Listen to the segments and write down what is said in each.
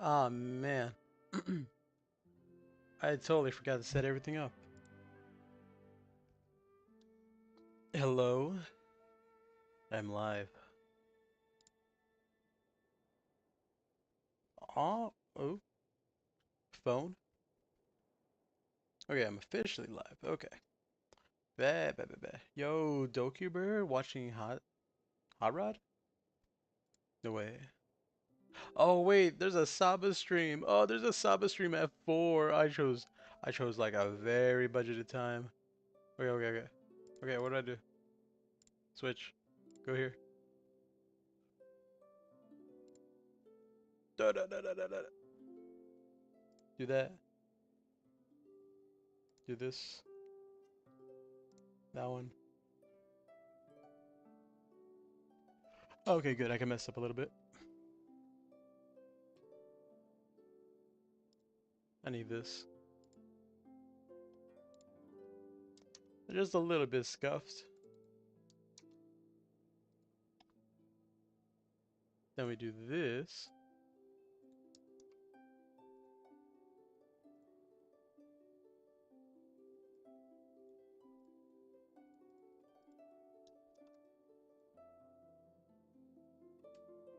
Oh man, I totally forgot to set everything up. Hello, I'm live. Oh, phone. Okay, I'm officially live. Okay. Bah. Yo, Doku Bird watching Hot Rod? No way. Oh wait, there's a Saba stream. Oh, there's a Saba stream at 4. I chose like a very budgeted time. Okay. Okay, what do I do? Switch. Go here. Da. Do that. Do this. That one. Okay, good. I can mess up a little bit. I need this. Just a little bit scuffed. Then we do this.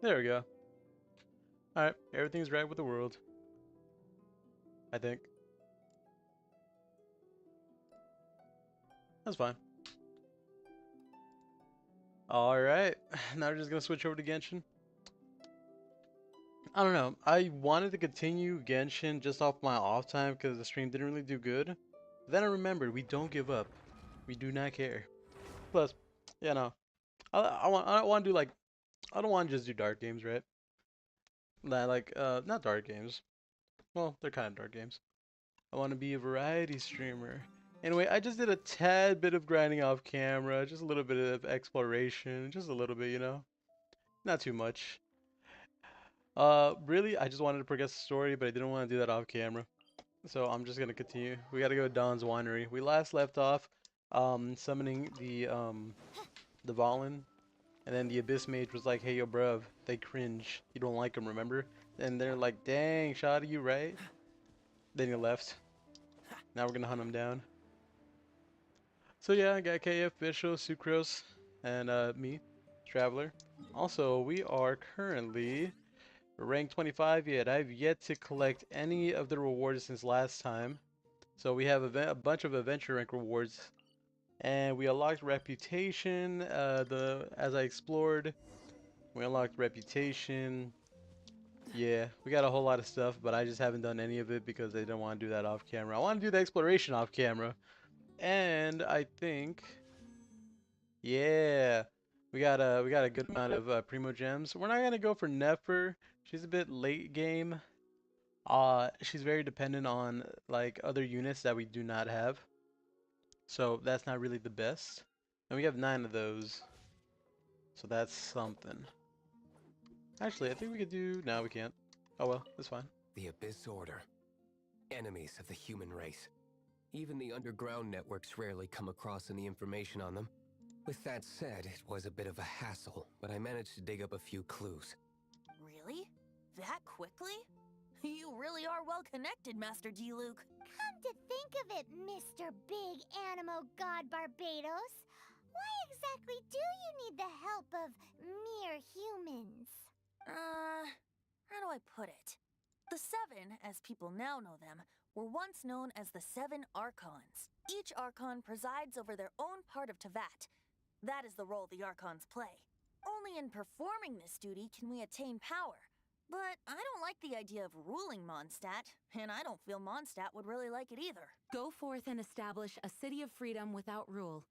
There we go. Alright, everything's right with the world. I think. That's fine. Alright, now we're just gonna switch over to Genshin. I don't know. I wanted to continue Genshin just off my off time because the stream didn't really do good. Then I remembered we don't give up. We do not care. Plus, you know, I don't want to do like I don't want to just do dark games, right? Not dark games. Well, they're kind of dark games. I want to be a variety streamer. Anyway, I just did a tad bit of grinding off camera, just a little bit of exploration, just a little bit, not too much. Really, I just wanted to progress the story, but I didn't want to do that off camera. So I'm just gonna continue. We gotta go to Don's Winery. We last left off, summoning the Valen, and then the Abyss Mage was like, "Hey, yo, bruv, they cringe. You don't like them, remember?" And they're like, "Dang, shot you right?" Then he left. Now we're gonna hunt him down. So yeah, I got KF, Bishop, Sucrose, and me, Traveler. Also, we are currently rank 25 yet. I've yet to collect any of the rewards since last time. So we have a bunch of adventure rank rewards, and we unlocked reputation. As I explored, we unlocked reputation. Yeah, we got a whole lot of stuff, but I just haven't done any of it because I didn't want to do that off camera. I want to do the exploration off camera, and I think, yeah, we got a good amount of primo gems. We're not gonna go for Nefer. She's a bit late game. She's very dependent on like other units that we do not have. So that's not really the best. And we have 9 of those. So that's something. Actually, I think we could do... No, we can't. Oh well, that's fine. The Abyss Order. Enemies of the human race. Even the underground networks rarely come across any information on them. With that said, it was a bit of a hassle, but I managed to dig up a few clues. Really? That quickly? You really are well connected, Master D. Luke. Come to think of it, Mr. Big Animo God Barbados, why exactly do you need the help of mere humans? How do I put it? The Seven, as people now know them, were once known as the Seven Archons. Each Archon presides over their own part of Tevat. That is the role the Archons play. Only in performing this duty can we attain power. But I don't like the idea of ruling Mondstadt, and I don't feel Mondstadt would really like it either. Go forth and establish a city of freedom without rule.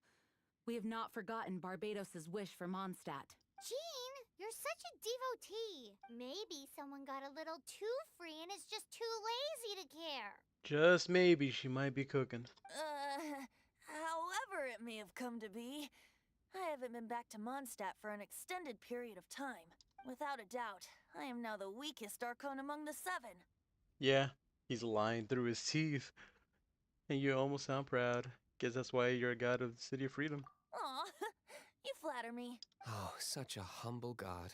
We have not forgotten Barbados's wish for Mondstadt. Jean, you're such a devotee. Maybe someone got a little too free and is just too lazy to care. Just maybe she might be cooking. However it may have come to be, I haven't been back to Mondstadt for an extended period of time. Without a doubt, I am now the weakest Archon among the Seven. Yeah, he's lying through his teeth. And you almost sound proud. Guess that's why you're a god of the City of Freedom. Aw, you flatter me. Oh, such a humble god.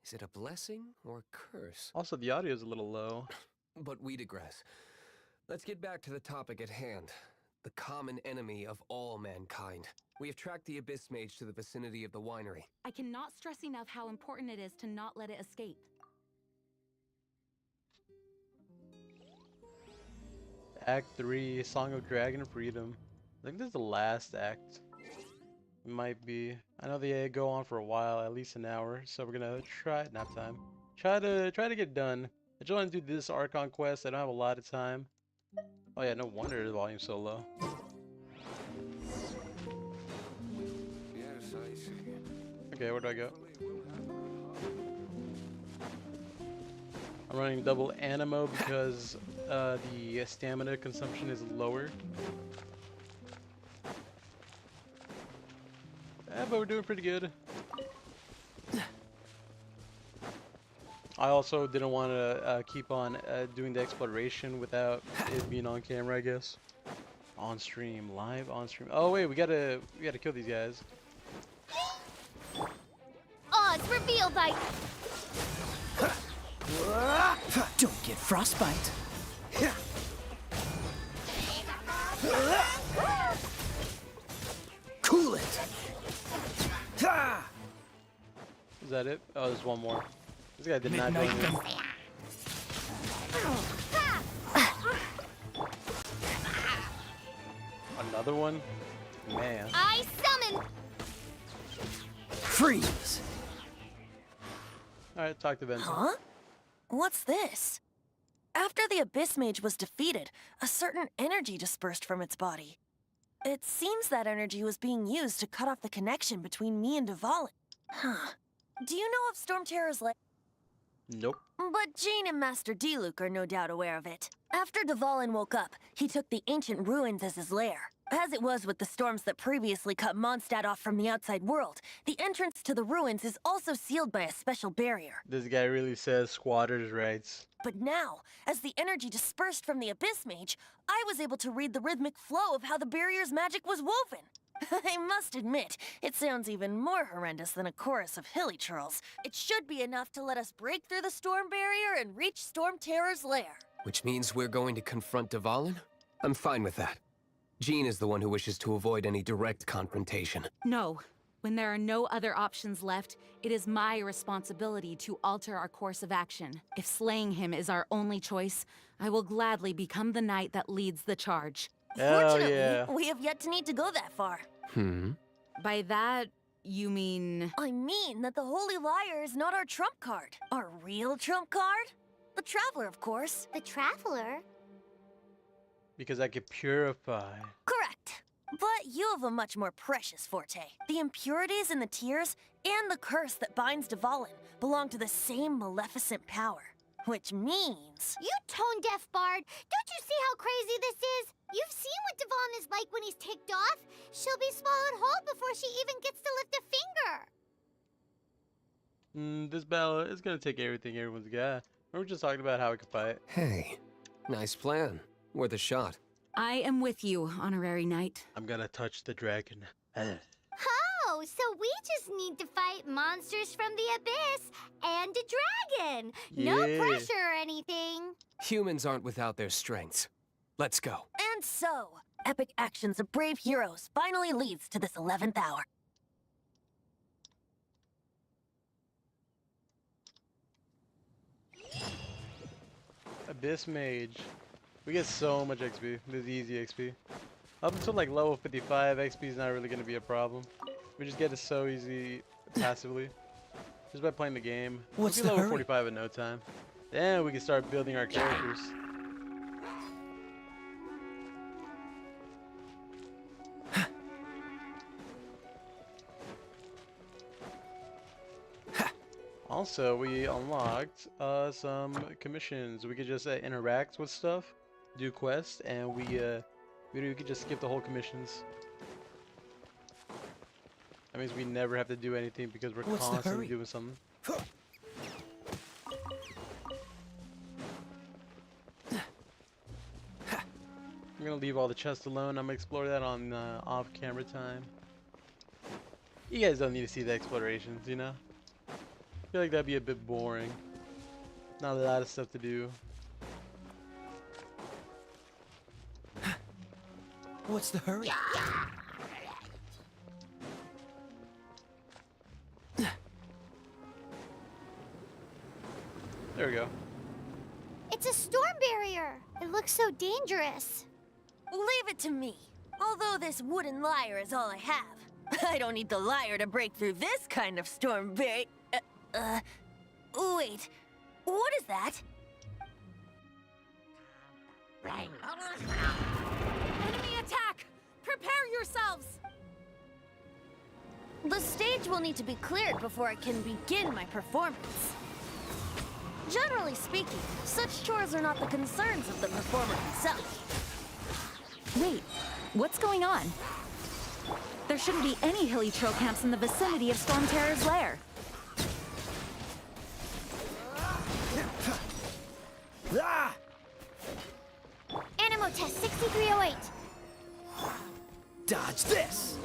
Is it a blessing or a curse? Also, the audio is a little low. But we digress. Let's get back to the topic at hand. The common enemy of all mankind. We have tracked the Abyss Mage to the vicinity of the winery. I cannot stress enough how important it is to not let it escape. Act 3, Song of Dragon Freedom. I think this is the last act. It might be. I know they go on for a while, at least an hour, so we're gonna try nap time. Try to get done. I just want to do this Archon quest. I don't have a lot of time. Oh yeah, no wonder the volume's so low. Yes, I see. Okay, where do I go? I'm running double animo because the stamina consumption is lower. Yeah, but we're doing pretty good. I also didn't want to keep on doing the exploration without it being on camera, I guess. On stream, live on stream. Oh wait, we gotta kill these guys. Oz, reveal thy... Don't get frostbite. Cool it. Is that it? Oh, there's one more. This guy did not join Midnight me. Another one? Man. I summon... Freeze. Alright, talk to Vincent. Huh? What's this? After the Abyss Mage was defeated, a certain energy dispersed from its body. It seems that energy was being used to cut off the connection between me and Dvalin. Huh. Do you know of Storm Terror's lair? Nope. But Jean and Master Diluc are no doubt aware of it. After Dvalin woke up, he took the ancient ruins as his lair. As it was with the storms that previously cut Mondstadt off from the outside world, the entrance to the ruins is also sealed by a special barrier. This guy really says squatters' rights. But now, as the energy dispersed from the Abyss Mage, I was able to read the rhythmic flow of how the barrier's magic was woven. I must admit, it sounds even more horrendous than a chorus of hilly churls. It should be enough to let us break through the storm barrier and reach Storm Terror's lair. Which means we're going to confront Dvalin? I'm fine with that. Jean is the one who wishes to avoid any direct confrontation. No. When there are no other options left, it is my responsibility to alter our course of action. If slaying him is our only choice, I will gladly become the knight that leads the charge. Hell Fortunately, yeah. we have yet to need to go that far. By that, you mean... I mean that the Holy Liar is not our trump card. Our real trump card? The Traveler, of course. The Traveler? Because I can purify. Correct. But you have a much more precious forte. The impurities in the tears and the curse that binds Dvalin belong to the same maleficent power. Which means... You tone-deaf bard! Don't you see how crazy this is? You've seen what Dvalin is like when he's ticked off. She'll be swallowed whole before she even gets to lift a finger. This battle is gonna take everything everyone's got. We were just talking about how we could fight. Hey, nice plan. Worth a shot. I am with you, honorary knight. I'm gonna touch the dragon. Oh, so we just need to fight monsters from the abyss and a dragon. No Yeah. pressure or anything. Humans aren't without their strengths. Let's go. And so, epic actions of brave heroes finally leads to this 11th hour. Abyss Mage. We get so much XP. This is easy XP. Up until like level 55, XP is not really gonna be a problem. We just get it so easy passively. Just by playing the game. What's We'll be the level hurry? 45 in no time. Then we can start building our characters. Also, we unlocked some commissions. We could just interact with stuff, do quests, and we could just skip the whole commissions. That means we never have to do anything because we're What's the constantly hurry? doing something. I'm gonna leave all the chests alone. I'm gonna explore that on off-camera time. You guys don't need to see the explorations, you know? feel like that'd be a bit boring. Not a lot of stuff to do. What's the hurry? There we go. It's a storm barrier. It looks so dangerous. Leave it to me. Although this wooden lyre is all I have, I don't need the lyre to break through this kind of storm barrier. Wait. What is that? Enemy attack! Prepare yourselves! The stage will need to be cleared before I can begin my performance. Generally speaking, such chores are not the concerns of the performer himself. Wait, what's going on? There shouldn't be any hilly troll camps in the vicinity of Storm Terror's lair. Ah! Animo test 6308. Dodge this!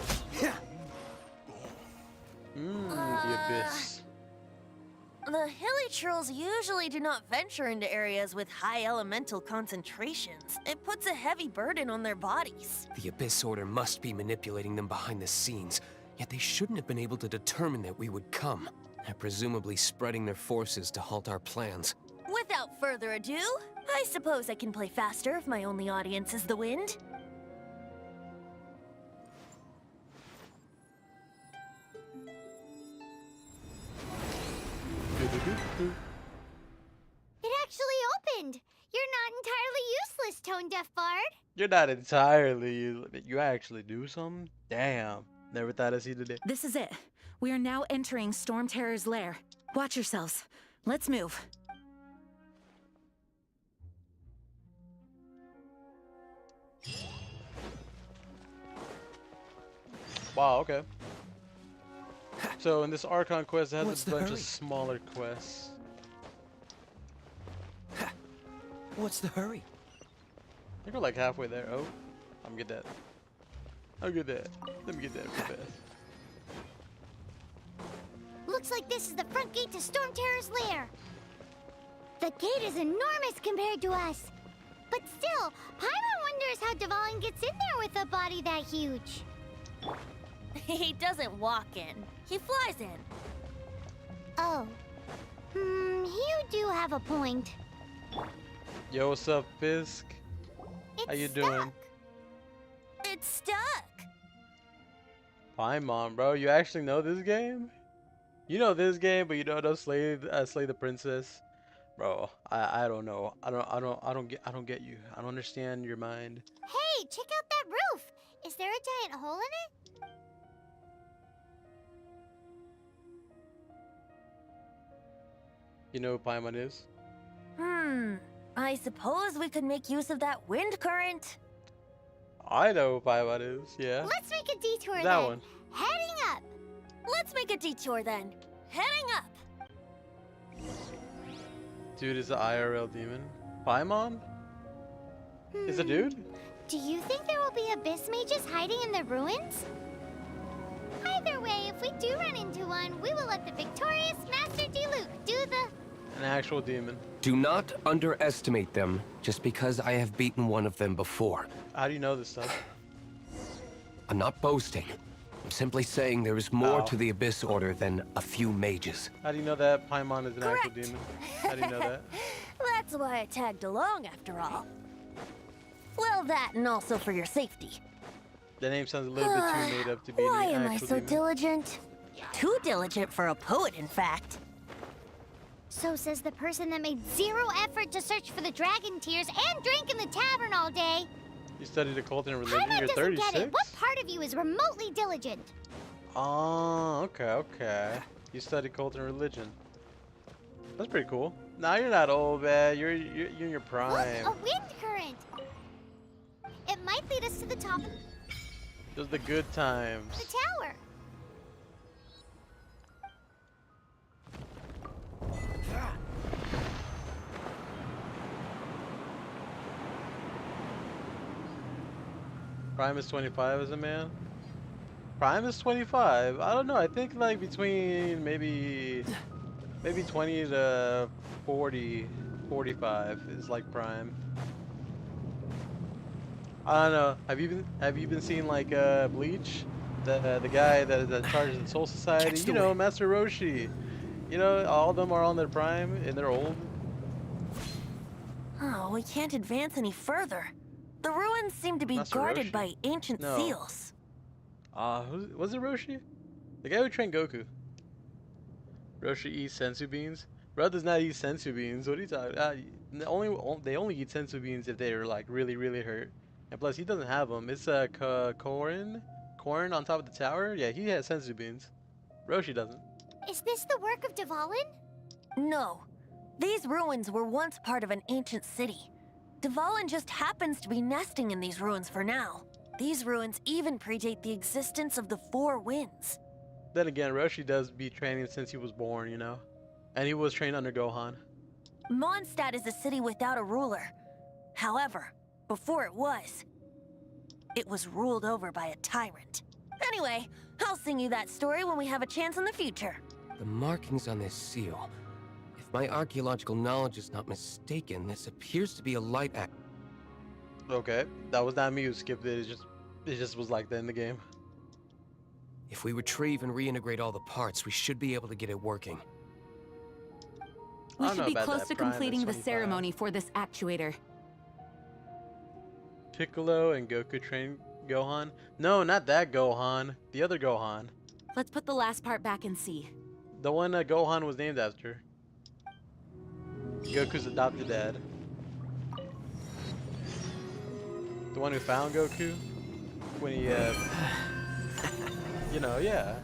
The abyss. The hilly trolls usually do not venture into areas with high elemental concentrations. It puts a heavy burden on their bodies. The Abyss Order must be manipulating them behind the scenes, yet they shouldn't have been able to determine that we would come. They're presumably spreading their forces to halt our plans. Without further ado, I suppose I can play faster if my only audience is the wind. It actually opened. You're not entirely useless, Tone Deaf Bard. You're not entirely. You actually do something? Damn. Never thought I'd see today. This is it. We are now entering Storm Terror's lair. Watch yourselves. Let's move. Wow, okay. So in this Archon quest, it has What's a the bunch hurry? of smaller quests. What's the hurry? I think we're like halfway there. Oh, I'm get that. I'll get that. Let me get that real fast. Looks like this is the front gate to Storm Terror's lair. The gate is enormous compared to us. But still, Paimon wonders how Dvalin gets in there with a body that huge. He doesn't walk in. He flies in. Oh. You do have a point. Yo, what's up, Fisk? It's How you stuck. doing? It's stuck. Paimon, bro. You actually know this game? You know this game, but you don't know Slay the Princess, bro. I don't know. I don't get you. I don't understand your mind. Hey, check out that roof. Is there a giant hole in it? You know who Paimon is? I suppose we could make use of that wind current. I know who Paimon is. Yeah. Let's make a detour That then. one. Heading up. Let's make a detour then. Heading up. Dude is an IRL demon. Paimon? Is a dude? Do you think there will be abyss mages hiding in the ruins? Either way, if we do run into one, we will let the victorious Master Diluc do the... An actual demon. Do not underestimate them just because I have beaten one of them before. How do you know this stuff? I'm not boasting. I'm simply saying there is more Ow. to the Abyss Order than a few mages. How do you know that Paimon is an actual Correct. demon? How do you know that? That's why I tagged along after all. Well, that and also for your safety. The name sounds a little bit too made up to be Why an am I actual so demon. diligent? Too diligent for a poet, in fact. So says the person that made zero effort to search for the dragon tears and drank in the tavern all day. You studied occult and religion. Paimon You're doesn't 36. get it. What part of you is remotely diligent? Oh, okay. You study cult and religion. That's pretty cool. Now you're not old, man. You're in your Look, prime. a wind current. It might lead us to the top of Those are the good times. the tower. Prime is 25 as a man. Prime is 25. I don't know. I think like between maybe Maybe 20 to 40, 45 is like prime. I don't know. Have you been seeing like Bleach? The guy that charges the Soul Society. Catch the You know, wind. Master Roshi. You know, all of them are on their prime and they're old. Oh, we can't advance any further. The ruins seem to be Master guarded Roshi? by ancient No. seals. Was it Roshi? The guy who trained Goku. Roshi eats sensu beans. Bro does not eat sensu beans. What are you talking about? They only eat sensu beans if they're like really hurt. And plus, he doesn't have them. It's corn on top of the tower. Yeah, he has sensu beans. Roshi doesn't. Is this the work of Dvalin? No. These ruins were once part of an ancient city. Dvalin just happens to be nesting in these ruins for now. These ruins even predate the existence of the Four Winds. Then again, Roshi does be training since he was born, you know, and he was trained under Gohan. Mondstadt is a city without a ruler. However, before it was ruled over by a tyrant. Anyway, I'll sing you that story when we have a chance in the future. The markings on this seal. If my archaeological knowledge is not mistaken, this appears to be a light act. Okay, that was not me who skipped it. It just was like that in the game. If we retrieve and reintegrate all the parts, we should be able to get it working. I We don't should know be about close that to prime completing the that's 25. ceremony for this actuator. Piccolo and Goku train Gohan. No, not that Gohan. The other Gohan. Let's put the last part back and see. The one that Gohan was named after. Goku's adopted dad. The one who found Goku when he, you know, yeah.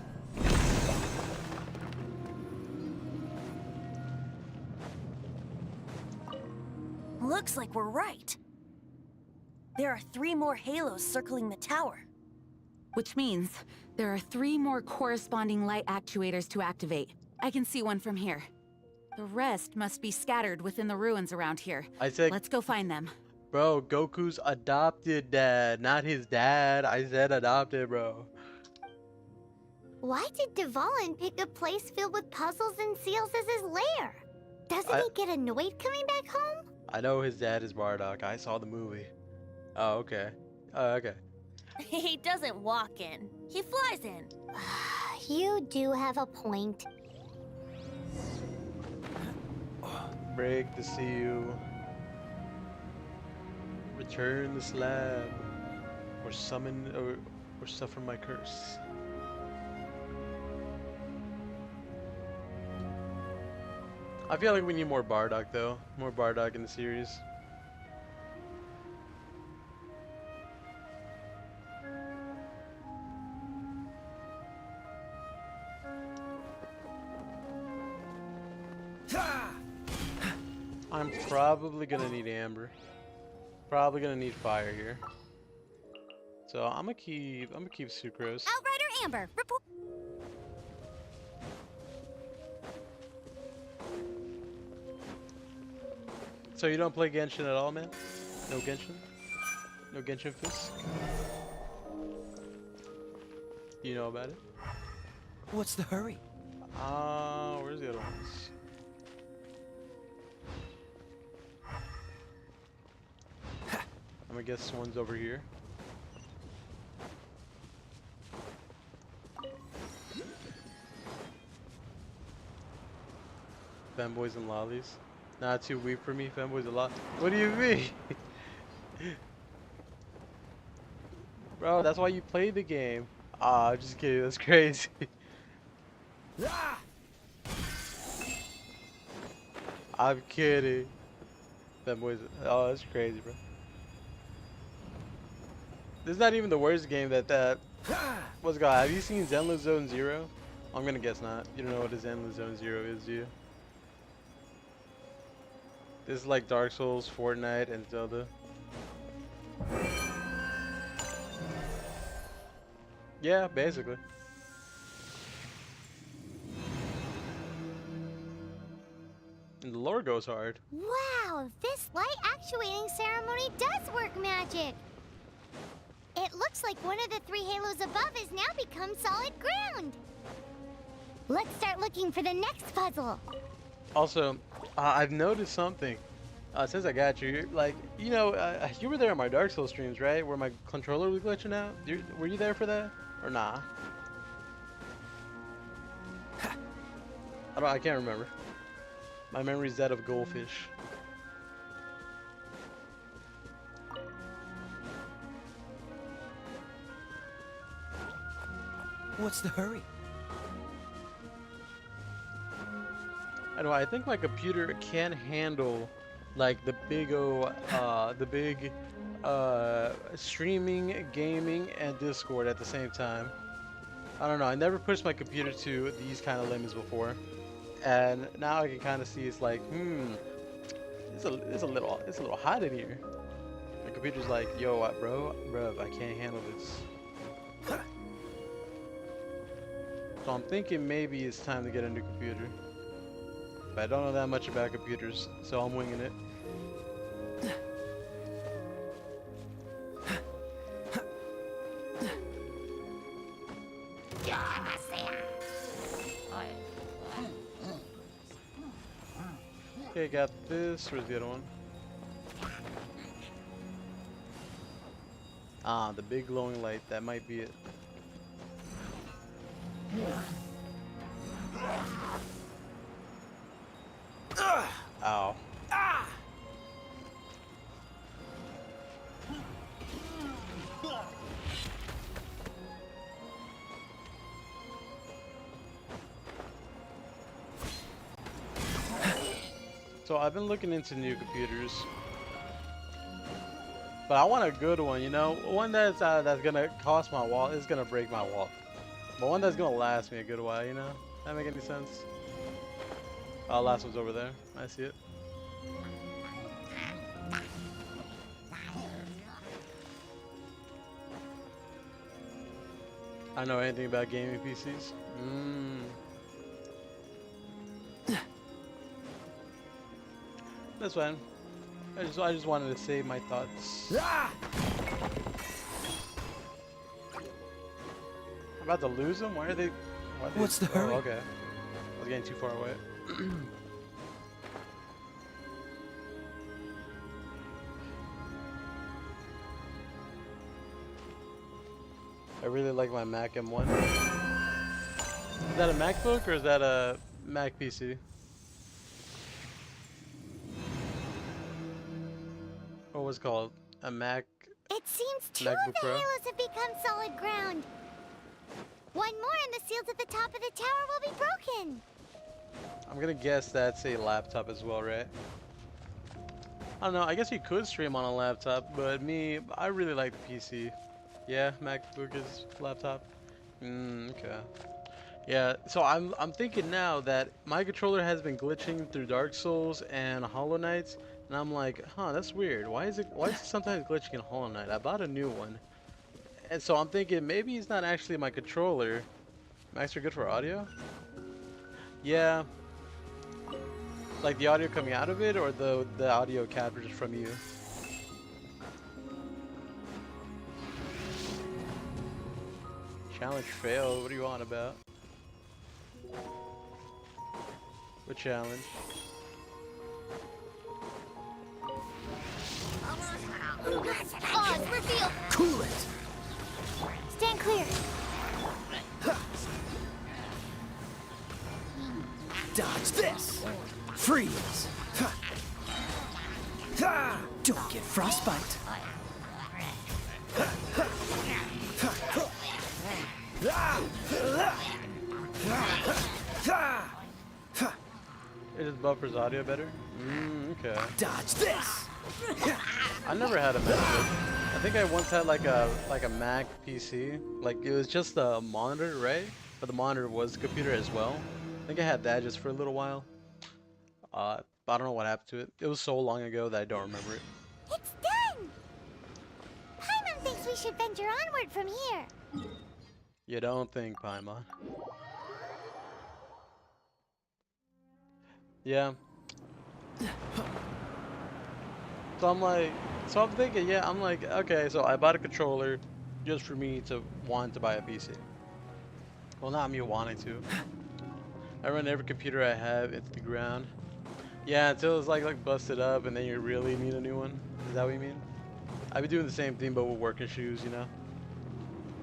Looks like we're right. There are 3 more halos circling the tower. Which means there are 3 more corresponding light actuators to activate. I can see one from here. The rest must be scattered within the ruins around here. I said, Let's go find them. bro, Goku's adopted dad, not his dad. I said adopted, bro. Why did Dvalin pick a place filled with puzzles and seals as his lair? Doesn't he get annoyed coming back home? I know his dad is Bardock. I saw the movie. Oh, okay. Okay. He doesn't walk in. He flies in. You do have a point. Break the seal. Return the slab. Or summon or suffer my curse. I feel like we need more Bardock though. More Bardock in the series. I'm probably gonna need Amber. Probably gonna need fire here. So I'm gonna keep Sucrose. Outrider Amber, report. So you don't play Genshin at all, man? No Genshin? No Genshin Fisk? Do you know about it? What's the hurry? Where's the other ones? I'm gonna guess one's over here. Femboys and lollies. Not too weak for me, femboys a lot. What do you mean? Bro, that's why you played the game. I'm just kidding, that's crazy. I'm kidding. Femboys, oh, that's crazy, bro. This is not even the worst game that what's going on? Have you seen Zenless Zone Zero? I'm gonna guess not. You don't know what a Zenless Zone Zero is, do you? This is like Dark Souls, Fortnite, and Zelda. Yeah, basically. And the lore goes hard. Wow, this light actuating ceremony does work magic. It looks like one of the 3 halos above has now become solid ground. Let's start looking for the next puzzle. Also, I've noticed something. Since I got you, like, you know, you were there on my Dark Souls streams, right? Where my controller was glitching out. Were you there for that, or nah? I can't remember. My memory's that of goldfish. What's the hurry? I don't know. I think my computer can handle like the big streaming, gaming, and Discord at the same time. I don't know. I never pushed my computer to these kind of limits before, and now I can kind of see it's like, it's a little hot in here. My computer's like, yo, bro, I can't handle this. So I'm thinking maybe it's time to get a new computer. But I don't know that much about computers, so I'm winging it. Okay, got this. Where's the other one? Ah, the big glowing light. That might be it. Ow. So I've been looking into new computers, but I want a good one, you know, one that's gonna cost my wallet, is gonna break my wallet, but one that's gonna last me a good while, you know. That make any sense? Oh, last one's over there. I see it. I don't know anything about gaming PCs. That's fine. I just wanted to say my thoughts. I'm about to lose them? Why are they... What's the hurry? Oh, okay. I was getting too far away. I really like my Mac M1. Is that a MacBook or is that a Mac PC? What was it called? A Mac? It seems two MacBook of the Pro? halos have become solid ground. One more and the seals at the top of the tower will be broken. I'm gonna guess that's a laptop as well, right? I don't know, I guess you could stream on a laptop, but me, I really like the PC. Yeah, MacBook is laptop. Okay. Yeah, so I'm thinking now that my controller has been glitching through Dark Souls and Hollow Knights, and I'm like, huh, that's weird. Why is it sometimes glitching in Hollow Knight? I bought a new one. And so I'm thinking maybe it's not actually my controller. Max, you're good for audio? Yeah. Like the audio coming out of it, or the audio captures from you? Challenge failed. What are you on about? What challenge? Oz, reveal! Cool it! Stand clear. Dodge this! Freeze! Don't get frostbite! It just buffers audio better? Okay. Dodge this! I never had a MacBook. I think I once had like a Mac PC. Like it was just a monitor, right? But the monitor was a computer as well. I think I had that just for a little while. But I don't know what happened to it. It was so long ago that I don't remember it. It's done! Paimon thinks we should venture onward from here. You don't think, Paimon? Yeah. So I'm thinking, yeah, I'm like, okay, so I bought a controller just for me to want to buy a PC. Well, not me wanting to. I run every computer I have into the ground. Yeah, until it's like busted up, and then you really need a new one. Is that what you mean? I've been doing the same thing, but with working shoes. You know,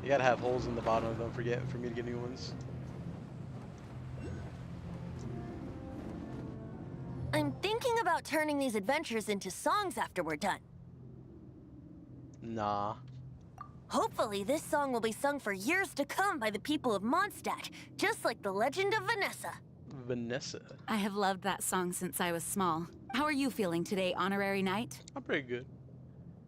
you gotta have holes in the bottom of them for me to get new ones. I'm thinking about turning these adventures into songs after we're done. Nah. Hopefully, this song will be sung for years to come by the people of Mondstadt, just like the legend of Vanessa. Vanessa. I have loved that song since I was small. How are you feeling today, Honorary Knight? I'm pretty good.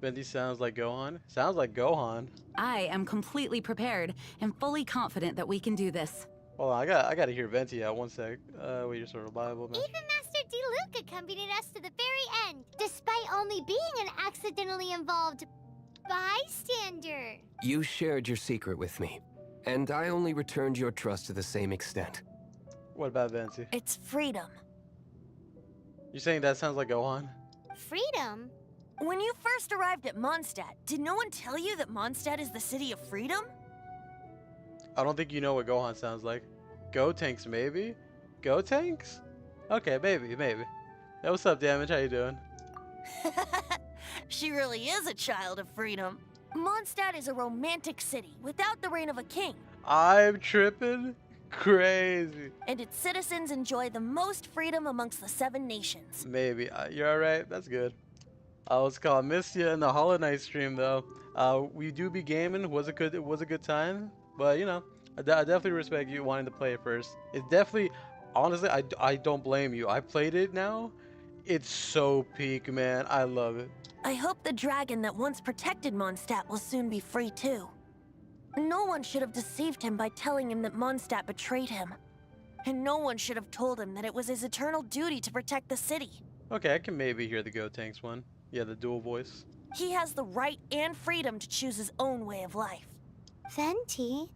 Venti sounds like Gohan. Sounds like Gohan. I am completely prepared and fully confident that we can do this. Hold on, I gotta hear Venti out. One sec. Wait, you're sort of reliable. Even Master D-Luke accompanied us to the very end, despite only being an accidentally involved bystander. You shared your secret with me, and I only returned your trust to the same extent. What about Venti? It's freedom. You saying that sounds like Gohan? Freedom? When you first arrived at Mondstadt, did no one tell you that Mondstadt is the city of freedom? I don't think you know what Gohan sounds like. Go Tanks, maybe? Go Tanks? Okay, maybe. Hey, what's up, Damage? How you doing? She really is a child of freedom. Mondstadt is a romantic city without the reign of a king, I'm tripping? Crazy. and its citizens enjoy the most freedom amongst the 7 nations. Maybe. You're alright? That's good. What's it called? Missed you in the Hollow Knight stream, though. We do be gaming. It was a good time. But, you know, I definitely respect you wanting to play it first. It's definitely... Honestly, I don't blame you. I played it now. It's so peak, man. I love it. I hope the dragon that once protected Mondstadt will soon be free too. No one should have deceived him by telling him that Mondstadt betrayed him. And no one should have told him that it was his eternal duty to protect the city. Okay, I can maybe hear the Go Tanks one. Yeah, the dual voice. He has the right and freedom to choose his own way of life. Venti?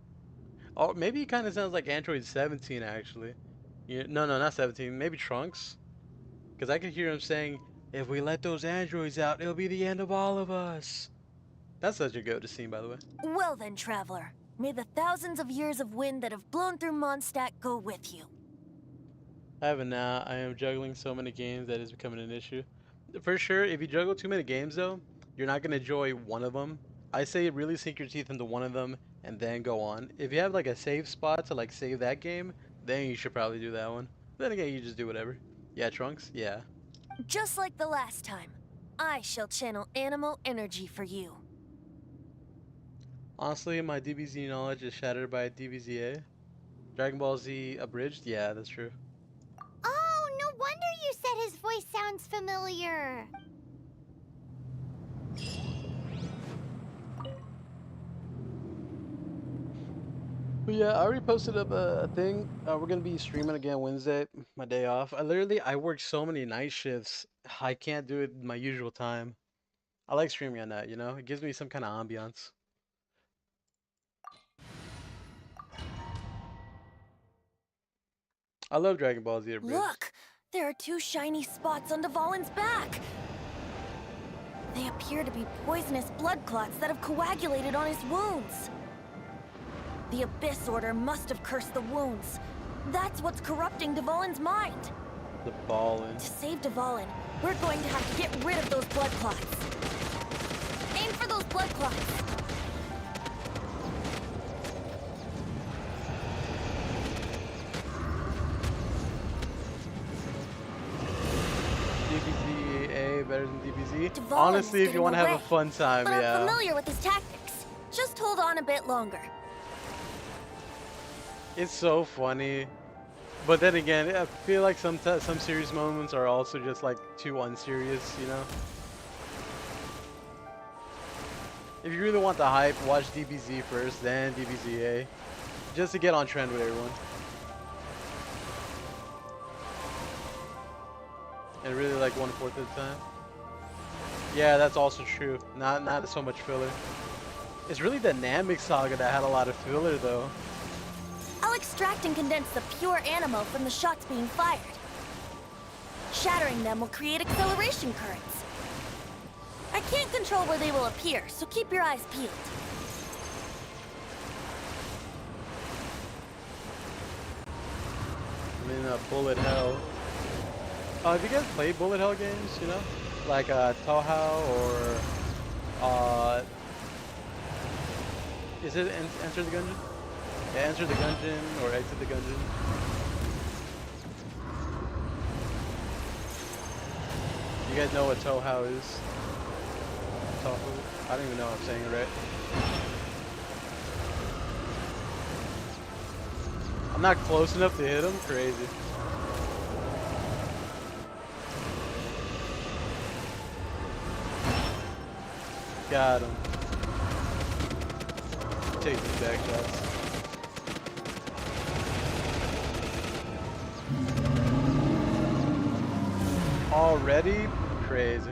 Oh, maybe he kind of sounds like Android 17, actually. Yeah, no, not 17. Maybe Trunks. Because I could hear him saying, if we let those androids out, it'll be the end of all of us. That's such a go-to scene, by the way. Well then, traveler. May the thousands of years of wind that have blown through Mondstadt go with you. I have it now. I am juggling so many games that is becoming an issue. For sure, if you juggle too many games, though, you're not going to enjoy one of them. I say really sink your teeth into one of them and then go on. If you have like a save spot to like save that game, then you should probably do that one. Then again, you just do whatever. Yeah, Trunks? Yeah. Just like the last time, I shall channel animal energy for you. Honestly, my DBZ knowledge is shattered by DBZA. Dragon Ball Z abridged? Yeah, that's true. Oh, no wonder you said his voice sounds familiar. But yeah, I already posted up a thing. We're gonna be streaming again Wednesday, my day off. I work so many night shifts. I can't do it my usual time. I like streaming at night, you know? It gives me some kind of ambiance. I love Dragon Ball Z abridged. Look! There are 2 shiny spots on Dvalin's back! They appear to be poisonous blood clots that have coagulated on his wounds. The Abyss Order must have cursed the wounds. That's what's corrupting Dvalin's mind. The ballin'. To save Dvalin, we're going to have to get rid of those blood clots. Aim for those blood clots. DBZA better than DBZ? Dvalin's Honestly, if you getting want to have a away, fun time, but I'm yeah. familiar with his tactics. Just hold on a bit longer. It's so funny. But then again, I feel like some serious moments are also just like too unserious, you know? If you really want the hype, watch DBZ first, then DBZA. Just to get on trend with everyone. And really like 1/4 of the time. Yeah, that's also true. Not so much filler. It's really the Namek saga that had a lot of filler though. I'll extract and condense the pure animo from the shots being fired. Shattering them will create acceleration currents. I can't control where they will appear, so keep your eyes peeled. I'm in a bullet hell. Have you guys played bullet hell games? You know, like Tohao or is it Enter the Gungeon? Yeah, Enter the Gungeon or Exit the Gungeon. You guys know what Tohao is? Tohu? I don't even know if I'm saying it right. I'm not close enough to hit him? Crazy. Got him. Take these back shots. Already? Crazy.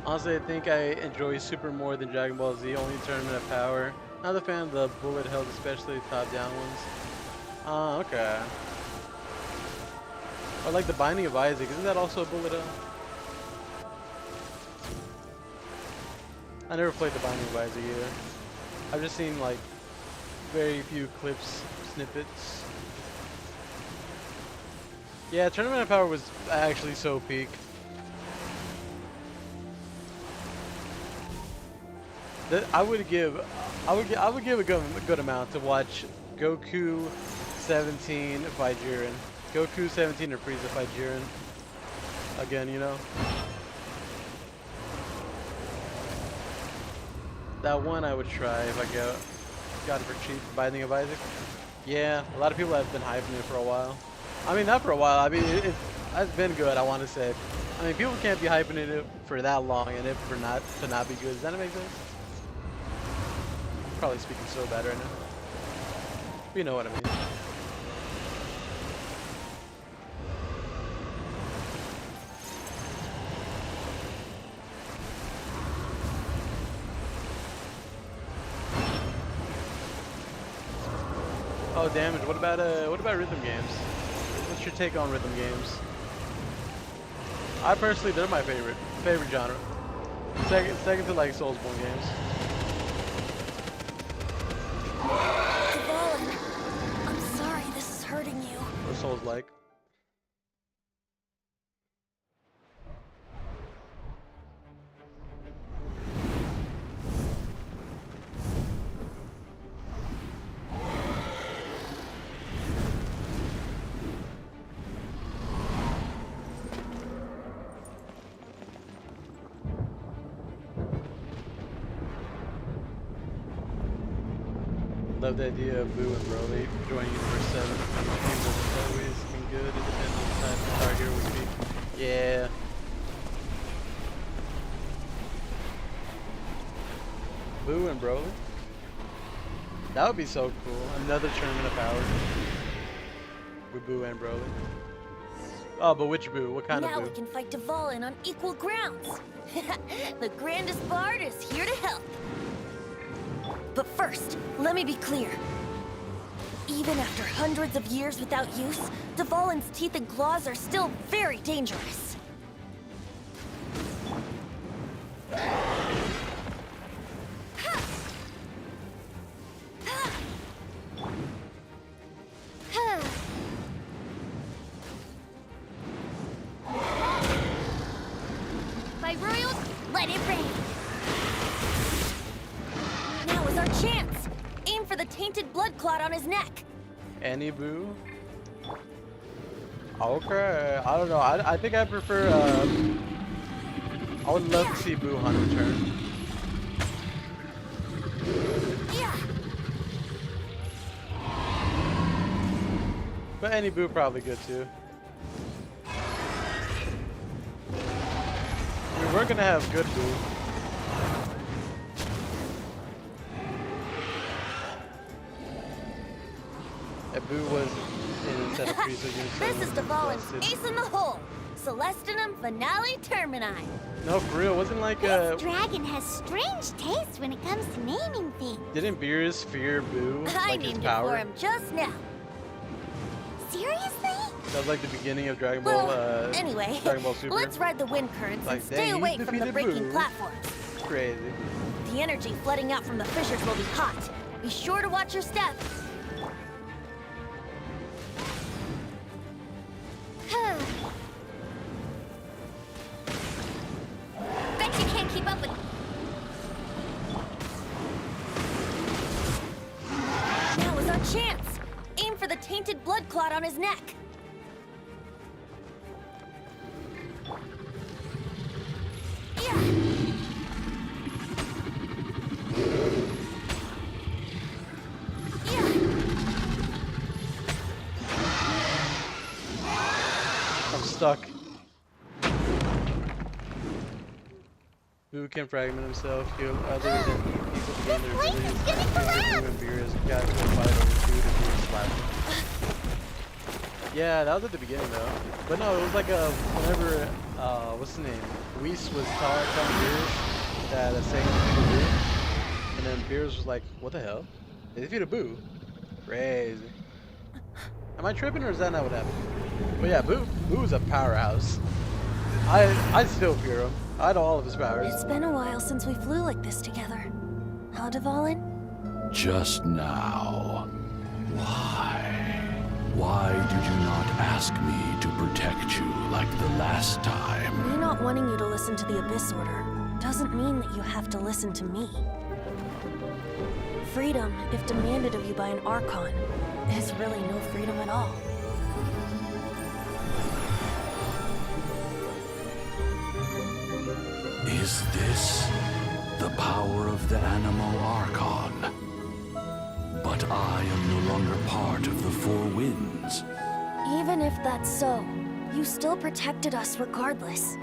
Honestly, I think I enjoy Super more than Dragon Ball Z, only Tournament of Power. Not a fan of the bullet hells, especially top-down ones. Okay. Or like the Binding of Isaac, isn't that also a bullet hell? I never played the Binding of Isaac either. I've just seen like very few clips, snippets. Yeah, Tournament of Power was actually so peak. That I would give a good amount to watch Goku 17 fight Jiren. Goku 17 or Frieza fight Jiren. Again, you know. That one I would try if I got it for cheap. Binding of Isaac. Yeah, a lot of people have been hyping it for a while. I mean, not for a while. I mean, it's been good. I want to say. I mean, people can't be hyping it for that long and it for not to not be good. Does that make sense? Probably speaking so bad right now. But you know what I mean. Oh, damage. What about rhythm games? What's your take on rhythm games? I personally, they're my favorite genre. Second to like Soulsborne games. Devon, I'm sorry this is hurting you. What Souls like? Love the idea of Boo and Broly joining Universe 7. Games have always been good, it depends on the type of target we speak. Yeah. Boo and Broly? That would be so cool. Another Tournament of Power. With Boo and Broly. Oh, but which Boo? What kind now of Boo? we can fight Devon on equal grounds. The grandest bard is here to help. But first, let me be clear. Even after hundreds of years without use, Devon's teeth and claws are still very dangerous. By royals, let it rain. Now is our chance. Aim for the tainted blood clot on his neck. Any Boo? Okay, I don't know. I think I prefer. I would love to see Boo on return. Yeah. But any Boo probably good too. I mean, we're gonna have good Boo. If Boo was instead of Frieza, This is Devon's ace in the hole. Celestinum Finale Termini. No, for real, wasn't like This dragon has strange taste when it comes to naming things. didn't Beerus fear Boo I like his named it power? for him just now. Seriously? That was like the beginning of Dragon Ball. Well, anyway, Dragon Ball Super. let's ride the wind currents Like, and stay dang, he away from the defeated breaking Boo. platforms. Crazy. The energy flooding out from the fissures will be hot. Be sure to watch your step. clot on his neck. Yeah. Yeah. I'm stuck. Who can fragment himself, kill other than people to gain their Place abilities, is gonna and collapse! human beers got to a fight over food and beer slapping. Yeah, that was at the beginning though. But no, it was like whenever what's the name? Weiss was telling Beers that a saying defeat a boo, and then Beers was like, "What the hell? They defeat a boo? Crazy." Am I tripping or is that not what happened? But yeah, Boo's a powerhouse. I still fear him. I had all of his powers. It's been a while since we flew like this together. Huh, Dvalin? Just now. Why? Why did you not ask me to protect you like the last time? Me not wanting you to listen to the Abyss Order doesn't mean that you have to listen to me. Freedom, if demanded of you by an Archon, is really no freedom at all. Is this the power of the Animo Archon? But I am no longer part of the Four Winds. Even if that's so, you still protected us regardless.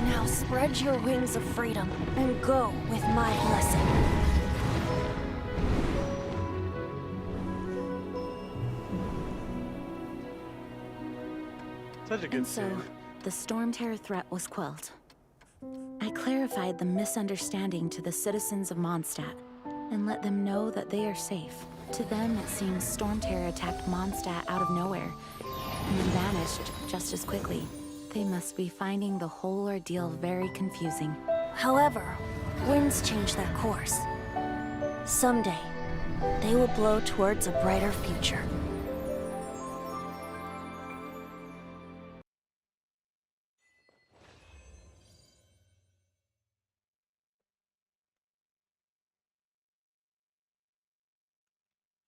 Now spread your wings of freedom and go with my blessing. Such a good And so, scene. the Storm Terror threat was quelled. I clarified the misunderstanding to the citizens of Mondstadt and let them know that they are safe. To them, it seems Storm Terror attacked Mondstadt out of nowhere and then vanished just as quickly. They must be finding the whole ordeal very confusing. However, winds change their course. Someday, they will blow towards a brighter future.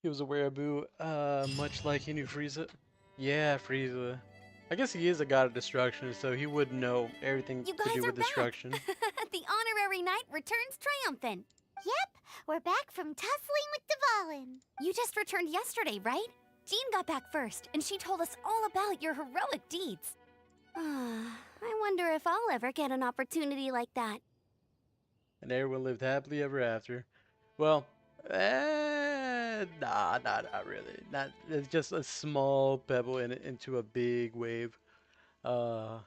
He was a wereaboo, much like he knew Frieza. Yeah, Frieza. I guess he is a god of destruction, so he would know everything You to guys do are with back. destruction. The honorary knight returns triumphant. Yep, we're back from tussling with Dvalin. You just returned yesterday, right? Jean got back first, and she told us all about your heroic deeds. I wonder if I'll ever get an opportunity like that. And everyone lived happily ever after. Well, not really. Not. It's just a small pebble into a big wave. All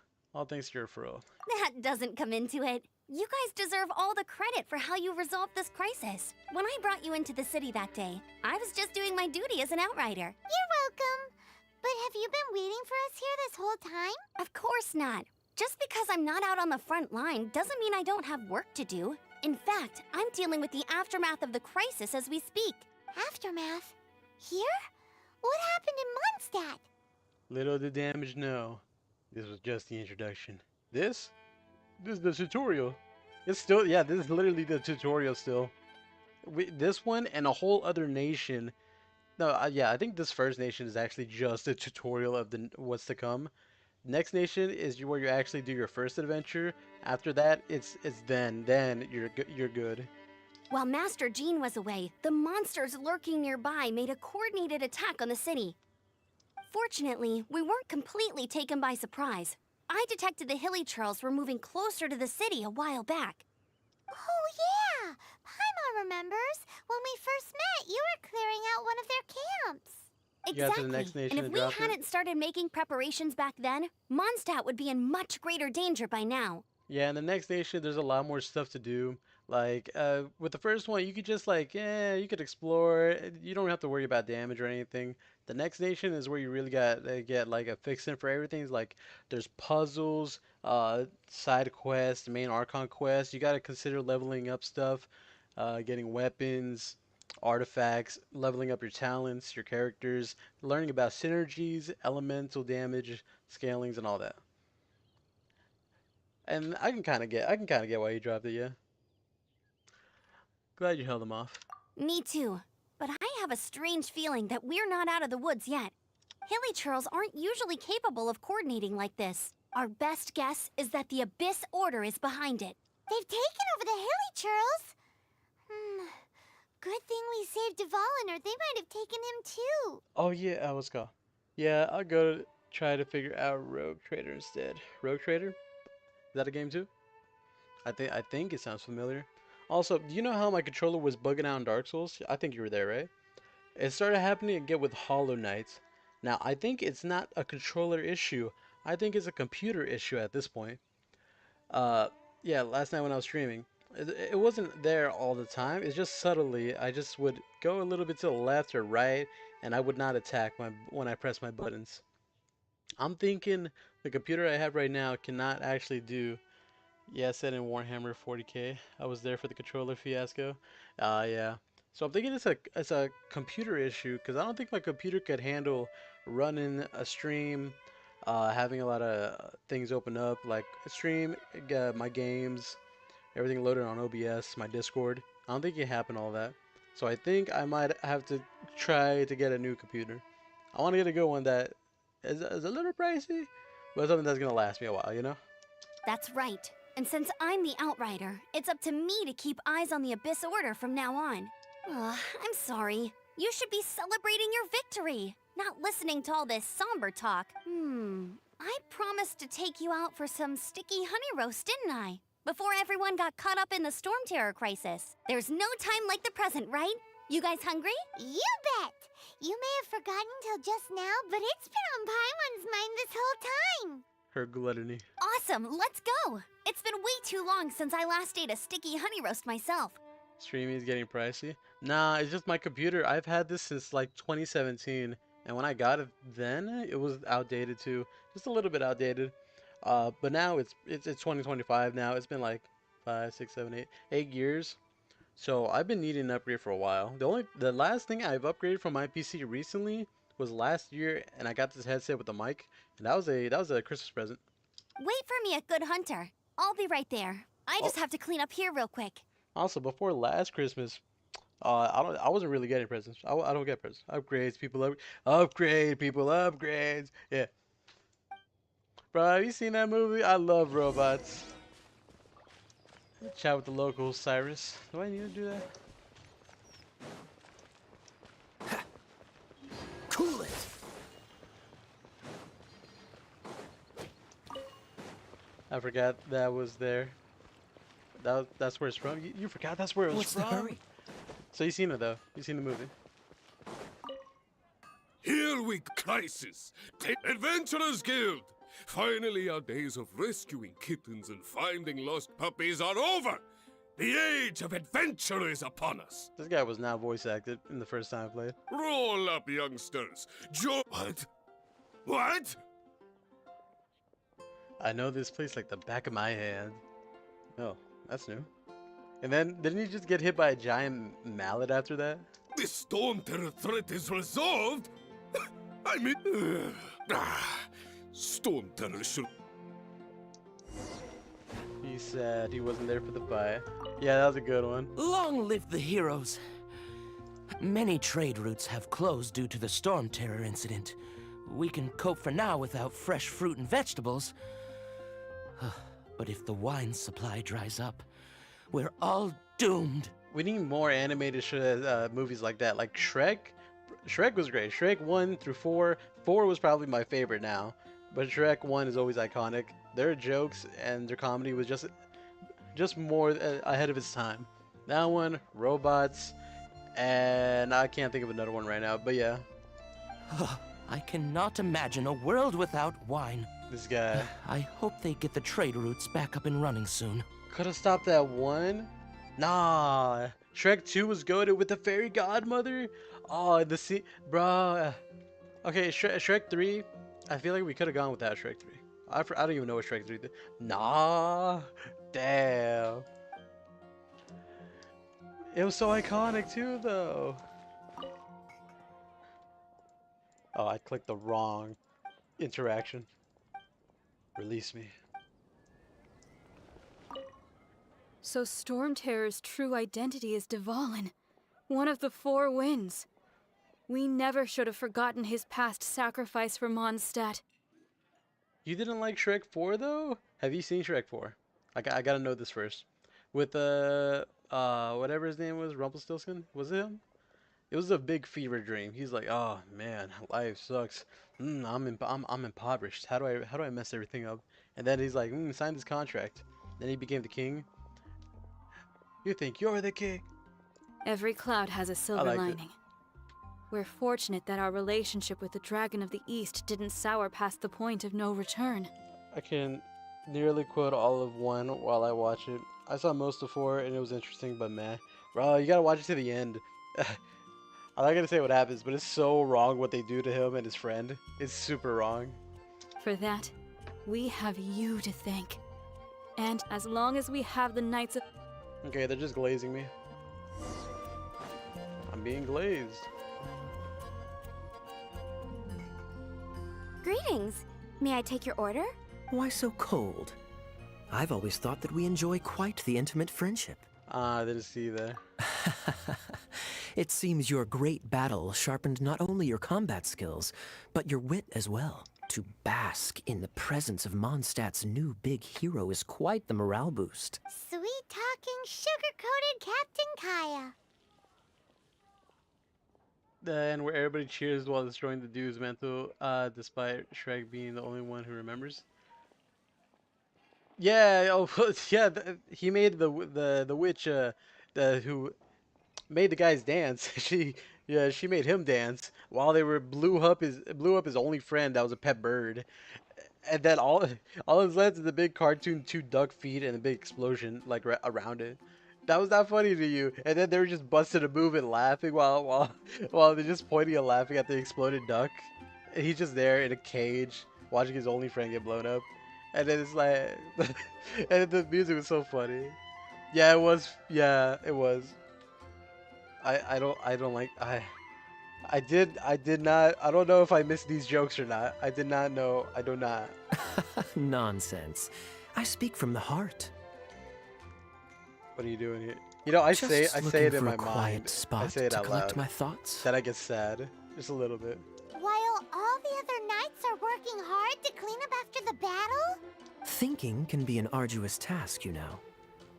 thanks to your fro. That doesn't come into it. You guys deserve all the credit for how you resolved this crisis. When I brought you into the city that day, I was just doing my duty as an outrider. You're welcome. But have you been waiting for us here this whole time? Of course not. Just because I'm not out on the front line doesn't mean I don't have work to do. In fact, I'm dealing with the aftermath of the crisis as we speak. Aftermath? Here? What happened in Mondstadt? Little did damage know. This was just the introduction. This is the tutorial. It's still, yeah, this is literally the tutorial still. This one and a whole other nation. No, yeah, I think this first nation is actually just a tutorial of what's to come. Next nation is where you actually do your first adventure. After that, it's then you're good. While Master Jean was away, the monsters lurking nearby made a coordinated attack on the city. Fortunately, we weren't completely taken by surprise. I detected the Hilly Churls were moving closer to the city a while back. Oh yeah! Paimon remembers. When we first met, you were clearing out one of their camps. You got to the next nation And if and we dropped it? hadn't started making preparations back then, Mondstadt would be in much greater danger by now. Yeah, in the next nation, there's a lot more stuff to do. Like, with the first one, you could just like, yeah, you could explore. You don't have to worry about damage or anything. The next nation is where you really got to get like a fix-in for everything. It's like, there's puzzles, side quests, main Archon quests. You got to consider leveling up stuff, getting weapons, artifacts, leveling up your talents, your characters, learning about synergies, elemental damage, scalings, and all that. And I can kind of get why you dropped it, yeah. Glad you held them off. Me too. But I have a strange feeling that we're not out of the woods yet. Hilly aren't usually capable of coordinating like this. Our best guess is that the Abyss Order is behind it. They've taken over the Hilly. Good thing we saved Dvalin, or they might have taken him too. Oh yeah, let's go. Yeah, I'll go try to figure out Rogue Trader instead. Rogue Trader? Is that a game too? I think it sounds familiar. Also, do you know how my controller was bugging out in Dark Souls? I think you were there, right? It started happening again with Hollow Knight. Now, I think it's not a controller issue. I think it's a computer issue at this point. Uh, yeah, last night when I was streaming, it wasn't there all the time. It's just subtly. I just would go a little bit to the left or right, and I would not attack when I press my buttons. I'm thinking the computer I have right now cannot actually do. Yeah, set in Warhammer 40K. I was there for the controller fiasco. Yeah. So I'm thinking it's a computer issue because I don't think my computer could handle running a stream, having a lot of things open up like a stream, my games, everything loaded on OBS, my Discord. I don't think it happened all that. So I think I might have to try to get a new computer. I want to get a good one that is a little pricey, but something that's gonna last me a while, you know? That's right. And since I'm the Outrider, it's up to me to keep eyes on the Abyss Order from now on. Ugh, I'm sorry. You should be celebrating your victory, not listening to all this somber talk. I promised to take you out for some sticky honey roast, didn't I? Before everyone got caught up in the Storm Terror crisis. There's no time like the present, right? You guys hungry? You bet! You may have forgotten till just now, but it's been on Paimon's mind this whole time. Her gluttony. Awesome, let's go! It's been way too long since I last ate a sticky honey roast myself. Streaming is getting pricey. Nah, it's just my computer. I've had this since like 2017, and when I got it then, it was outdated too, just a little bit outdated. But now it's 2025 now. It's been like 5, 6, 7, 8 years. So I've been needing an upgrade for a while. The last thing I've upgraded from my PC recently was last year, and I got this headset with a mic, and that was a Christmas present. Wait for me at Good Hunter. I'll be right there. I just have to clean up here real quick. Also, before last Christmas, I wasn't really getting presents. I don't get presents. Upgrades, people upgrade, people upgrades. Yeah. Bro, have you seen that movie? I love robots. Chat with the locals, Cyrus. Do I need to do that? Cool it. I forgot that was there. That's where it's from. You forgot that's where it was What's from. the hurry? So you seen it though? You seen the movie? Here we crisis. Adventurers Guild. Finally, our days of rescuing kittens and finding lost puppies are over. The age of adventure is upon us. This guy was not voice acted in the first time I played. Roll up, youngsters. What? What? I know this place like the back of my hand. Oh, that's new. And then didn't he just get hit by a giant mallet after that? The Storm Terror threat is resolved. I mean, Storm Terror should. He said he wasn't there for the fight. Yeah, that was a good one. Long live the heroes. Many trade routes have closed due to the Storm Terror incident. We can cope for now without fresh fruit and vegetables. But if the wine supply dries up, we're all doomed. We need more animated movies like that. Like Shrek. Shrek was great. Shrek 1 through 4. 4 was probably my favorite now. But Shrek 1 is always iconic. Their jokes and their comedy was just more ahead of its time. That one, robots, and I can't think of another one right now. But yeah. I cannot imagine a world without wine. This guy. I hope they get the trade routes back up and running soon. Could have stopped that one? Nah. Shrek 2 was goated with the fairy godmother. Oh, the scene. Bruh. Okay, Shrek 3. I feel like we could have gone with that Shrek 3. I don't even know what Shrek 3 did. Nah. Damn. It was so iconic too, though. Oh, I clicked the wrong interaction. Release me. So Storm Terror's true identity is Dvalin, one of the 4 winds. We never should have forgotten his past sacrifice for Mondstadt. You didn't like Shrek 4 though? Have you seen Shrek 4? I gotta know this first. With whatever his name was, Rumpelstiltskin? Was it him? It was a big fever dream. He's like, oh man, life sucks. I'm impoverished. How do I mess everything up? And then he's like, sign this contract. Then he became the king. You think you're the king? Every cloud has a silver liked it. lining. We're fortunate that our relationship with the Dragon of the East didn't sour past the point of no return. I can nearly quote all of 1 while I watch it. I saw most of 4 and it was interesting, but meh. Bro, you gotta watch it to the end. I'm not gonna say what happens, but it's so wrong what they do to him and his friend. It's super wrong. For that, we have you to thank. And as long as we have the Knights of... Okay, they're just glazing me. I'm being glazed. Greetings. May I take your order? Why so cold? I've always thought that we enjoy quite the intimate friendship. Ah, I didn't see that. It seems your great battle sharpened not only your combat skills, but your wit as well. To bask in the presence of Mondstadt's new big hero is quite the morale boost. Sweet-talking, sugar-coated Captain Kaya. And where everybody cheers while destroying the dude's mental, despite Shrek being the only one who remembers. Yeah, oh yeah, he made the witch, who made the guys dance. She made him dance while they were blew up his only friend that was a pet bird, and then all his left is a big cartoon 2 duck feet and a big explosion like around it. That was not funny to you, and then they were just busting a move and laughing while they're just pointing and laughing at the exploded duck. And he's just there in a cage watching his only friend get blown up, and then it's like, and the music was so funny. Yeah, it was. Yeah, it was. I don't like I did not. I don't know if I missed these jokes or not. I did not know. I do not. Nonsense. I speak from the heart. What are you doing here? You know, I say it in for my a quiet mind. spot I say it to out collect loud. my thoughts. Then I get sad, just a little bit. While all the other knights are working hard to clean up after the battle? Thinking can be an arduous task, you know.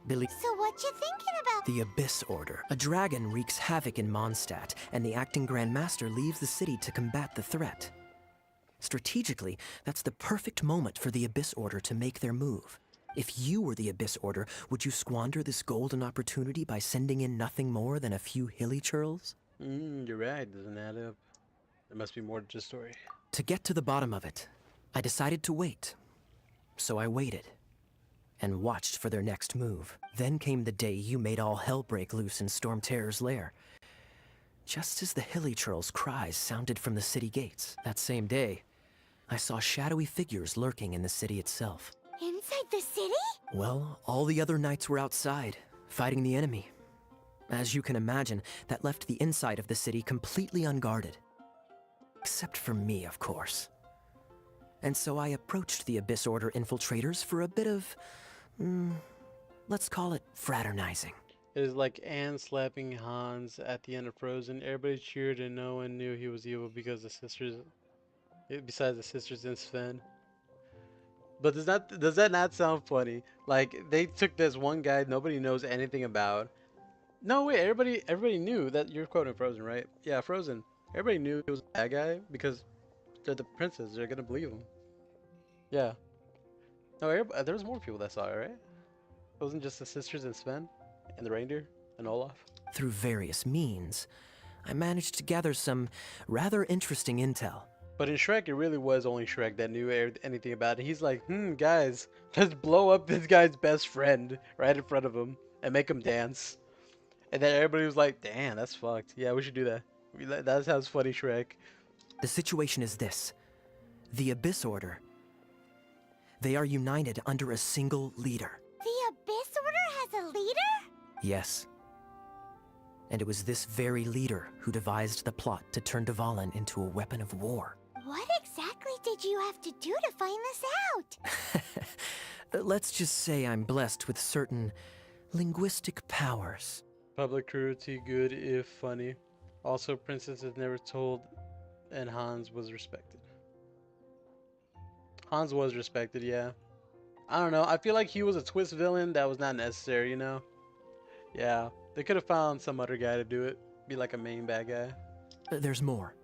So what you thinking about? The Abyss Order. A dragon wreaks havoc in Mondstadt, and the acting Grand Master leaves the city to combat the threat. Strategically, that's the perfect moment for the Abyss Order to make their move. If you were the Abyss Order, would you squander this golden opportunity by sending in nothing more than a few hilly churls? You're right, doesn't add up. There must be more to the story. To get to the bottom of it, I decided to wait. So I waited. And watched for their next move. Then came the day you made all hell break loose in Storm Terror's lair. Just as the hilly churl's cries sounded from the city gates, that same day, I saw shadowy figures lurking in the city itself. Inside the city? Well, all the other knights were outside, fighting the enemy. As you can imagine, that left the inside of the city completely unguarded. Except for me, of course. And so I approached the Abyss Order infiltrators for a bit of, let's call it fraternizing. It is like Anne slapping Hans at the end of Frozen. Everybody cheered and no one knew he was evil because besides the sisters and Sven. But does that not sound funny? Like they took this one guy nobody knows anything about. No wait, everybody knew that you're quoting Frozen, right? Yeah, Frozen. Everybody knew he was a bad guy because they're the princess. They're gonna believe him. Yeah. No, there was more people that saw it, right? It wasn't just the sisters and Sven and the reindeer and Olaf. Through various means, I managed to gather some rather interesting intel. But in Shrek, it really was only Shrek that knew anything about it. He's like, guys, let's blow up this guy's best friend right in front of him and make him dance. And then everybody was like, damn, that's fucked. Yeah, we should do that. That sounds funny, Shrek. The situation is this. The Abyss Order. They are united under a single leader. The Abyss Order has a leader? Yes. And it was this very leader who devised the plot to turn Dvalin into a weapon of war. What exactly did you have to do to find this out? Let's just say I'm blessed with certain linguistic powers. Public cruelty, good if funny. Also, Princess is never told, and Hans was respected. Hans was respected, yeah. I don't know. I feel like he was a twist villain that was not necessary, you know? Yeah. They could have found some other guy to do it. Be like a main bad guy. There's more.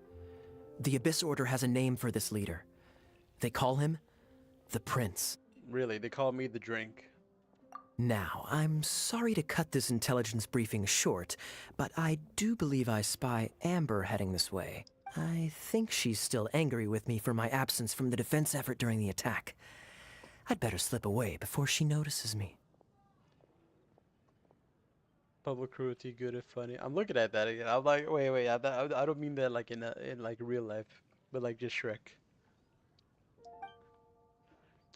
The Abyss Order has a name for this leader. They call him the Prince. Really, they called me the drink. Now, I'm sorry to cut this intelligence briefing short, but I do believe I spy Amber heading this way. I think she's still angry with me for my absence from the defense effort during the attack. I'd better slip away before she notices me. Public cruelty, good and funny. I'm looking at that again. I'm like, wait. I don't mean that like in like real life, but like just Shrek.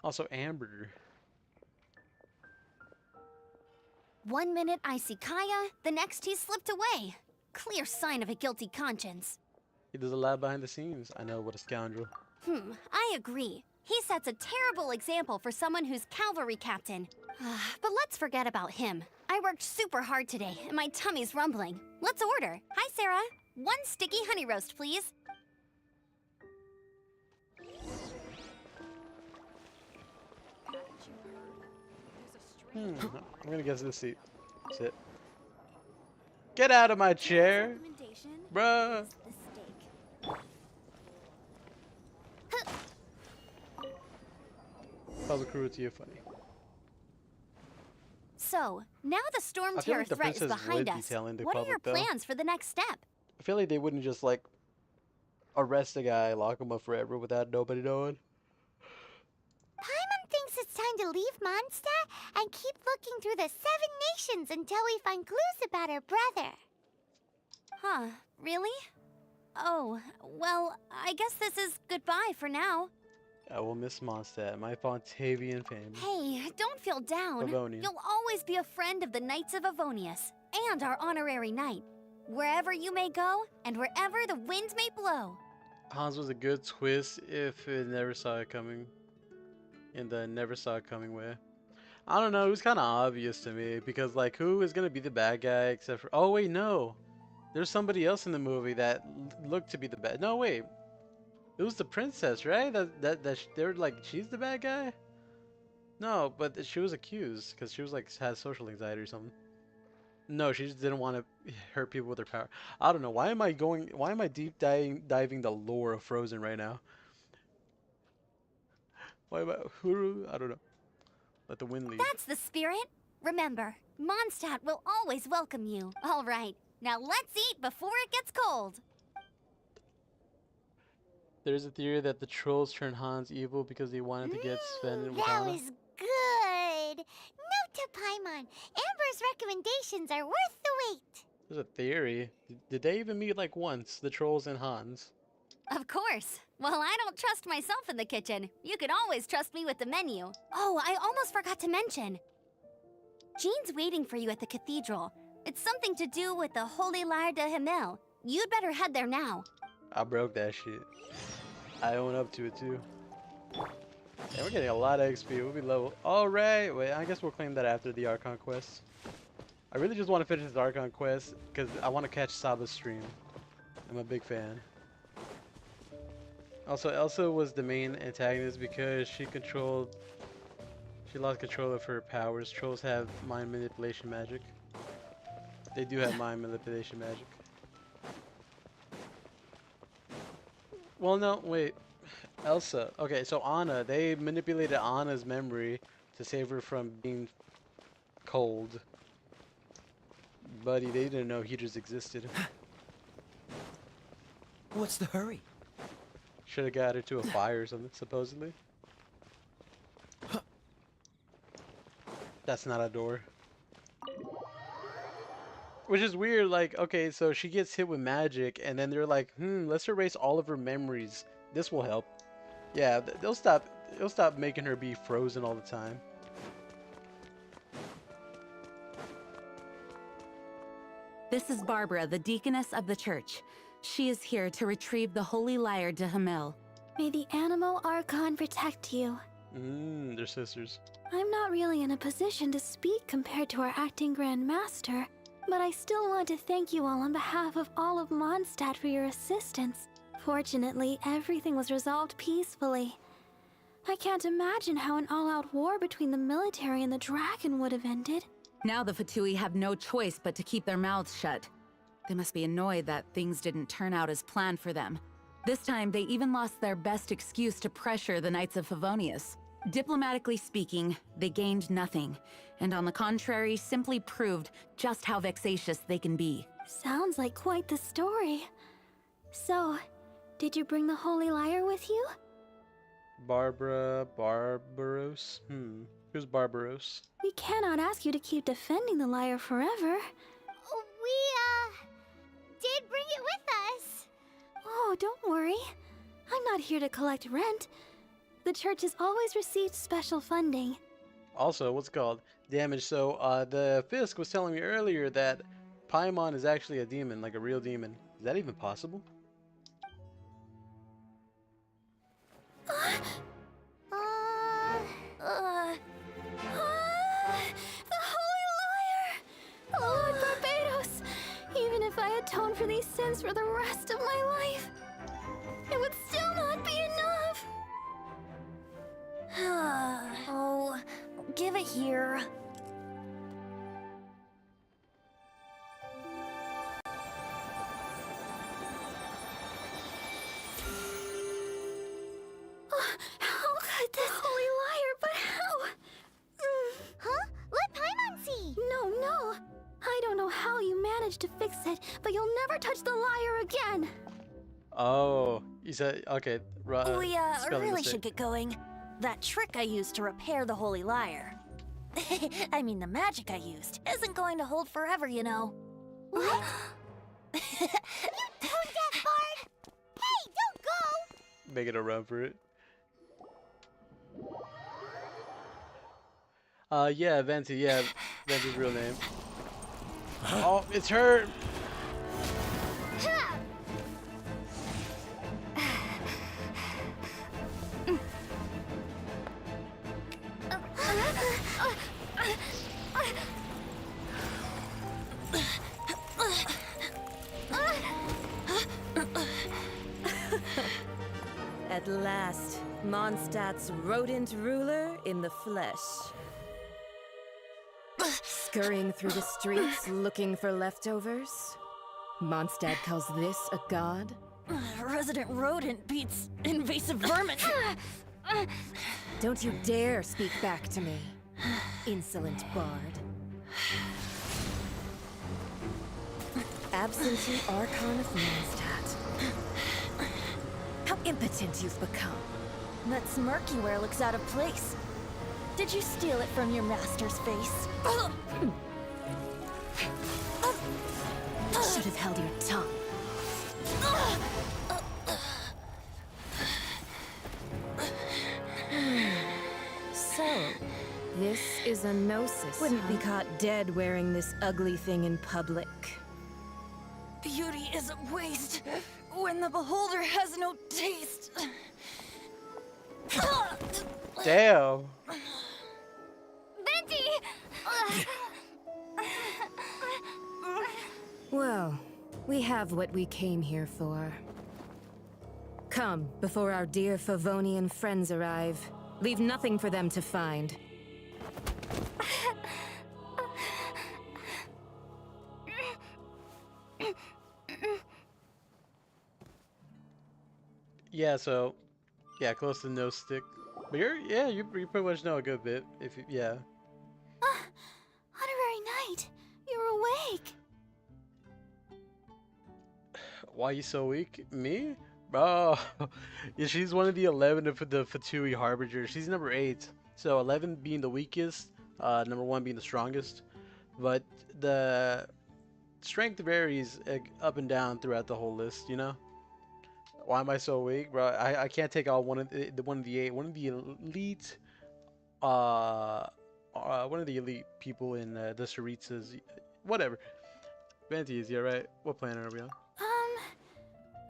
Also, Amber. 1 minute I see Kaya, the next he slipped away. Clear sign of a guilty conscience. He does a lot behind the scenes. I know, what a scoundrel. I agree. He sets a terrible example for someone who's cavalry captain. But let's forget about him. I worked super hard today, and my tummy's rumbling. Let's order. Hi, Sarah. 1 sticky honey roast, please. I'm gonna guess this seat. Sit. Get out of my chair, bruh. Public cruelty is funny. So, now the storm I feel terror like the threat is princess behind would be us. telling the What are your public, though. plans for the next step? I feel like they wouldn't just like arrest a guy, lock him up forever without nobody knowing. Paimon thinks it's time to leave Mondstadt and keep looking through the 7 nations until we find clues about her brother. Huh, really? Oh, well, I guess this is goodbye for now. I will miss Mondstadt, my Fontavian family. Hey, don't feel down. Avonia. You'll always be a friend of the Knights of Avonius, and our honorary knight. Wherever you may go, and wherever the wind may blow. Hans was a good twist if it never saw it coming. In the never saw it coming way. I don't know, it was kind of obvious to me because like who is going to be the bad guy except for... Oh wait, no. There's somebody else in the movie that looked to be the bad... No, wait. It was the princess, right? They were like, she's the bad guy? No, but she was accused because she was like, has social anxiety or something. No, she just didn't want to hurt people with her power. I don't know. Why am I deep diving the lore of Frozen right now? Why am I don't know. Let the wind lead. That's the spirit. Remember, Mondstadt will always welcome you. All right, now let's eat before it gets cold. There's a theory that the trolls turned Hans evil because they wanted to get Sven with That Anna. was good. Note to Paimon, Amber's recommendations are worth the wait. There's a theory. Did they even meet like once, the trolls and Hans? Of course. Well, I don't trust myself in the kitchen. You can always trust me with the menu. Oh, I almost forgot to mention. Jean's waiting for you at the cathedral. It's something to do with the Holy Lyre de Himmel. You'd better head there now. I broke that shit. I own up to it too. Yeah, we're getting a lot of XP. We'll be level. Alright, wait, I guess we'll claim that after the Archon quest. I really just want to finish this Archon quest because I want to catch Saba's stream. I'm a big fan. Also, Elsa was the main antagonist because she lost control of her powers. Trolls have mind manipulation magic. They do have mind manipulation magic. Well, no, wait. Elsa. Okay, so Anna. They manipulated Anna's memory to save her from being cold. Buddy, they didn't know heaters existed. What's the hurry? Should have got her to a fire or something, supposedly. That's not a door. Which is weird, like, okay, so she gets hit with magic, and then they're like, let's erase all of her memories. This will help. Yeah, they'll stop making her be frozen all the time. This is Barbara, the deaconess of the church. She is here to retrieve the Holy Lyre de Himmel. May the Animo Archon protect you. They're sisters. I'm not really in a position to speak compared to our acting Grand Master, But I still want to thank you all on behalf of all of Mondstadt for your assistance. Fortunately, everything was resolved peacefully. I can't imagine how an all-out war between the military and the dragon would have ended. Now the Fatui have no choice but to keep their mouths shut. They must be annoyed that things didn't turn out as planned for them. This time, they even lost their best excuse to pressure the Knights of Favonius. Diplomatically speaking, they gained nothing, and on the contrary, simply proved just how vexatious they can be. Sounds like quite the story. So, did you bring the Holy Lyre with you? Barbaros? Who's Barbaros? We cannot ask you to keep defending the lyre forever. We, did bring it with us. Oh, don't worry. I'm not here to collect rent. The church has always received special funding. Also, what's it called? Damage. So, the Fisk was telling me earlier that Paimon is actually a demon, like a real demon. Is that even possible? The Holy Lyre! Lord Barbados! Even if I atone for these sins for the rest of my life, it would still not be enough! Oh, give it here. How could this Holy Lyre, but how? Huh? Let Paimon see. No. I don't know how you managed to fix it, but you'll never touch the lyre again. Oh, you said, okay, We spelling really mistake. should get going. That trick I used to repair the Holy Lyre. I mean, the magic I used isn't going to hold forever, you know. What? You tone-deaf bard! Hey, don't go! Make it a run for it. Yeah, Venti, yeah, Venti's real name. Oh, it's her! Ha! At last, Mondstadt's rodent ruler in the flesh. Scurrying through the streets looking for leftovers? Mondstadt calls this a god? Resident rodent beats invasive vermin. Don't you dare speak back to me, insolent bard. Absentee Archon of Mondstadt. How impotent you've become. That smirk you wear looks out of place. Did you steal it from your master's face? Should have held your tongue. So, this is a gnosis. Wouldn't be caught dead wearing this ugly thing in public. Beauty is a waste when the beholder has no taste. Damn! Venti! Well, we have what we came here for. Come, before our dear Favonian friends arrive. Leave nothing for them to find. Yeah, so, yeah, close to no stick. But you pretty much know a good bit, if you, yeah. Honorary Knight, you're awake. Why you so weak? Me? Bro, yeah, she's one of the 11 of the Fatui Harbingers. She's number 8. So 11 being the weakest, number 1 being the strongest. But the strength varies up and down throughout the whole list, you know? Why am I so weak, bro? I can't take out one of the 8. One of the elite, one of the elite people in the Saritsas. Whatever. Venti is, yeah, right? What planet are we on?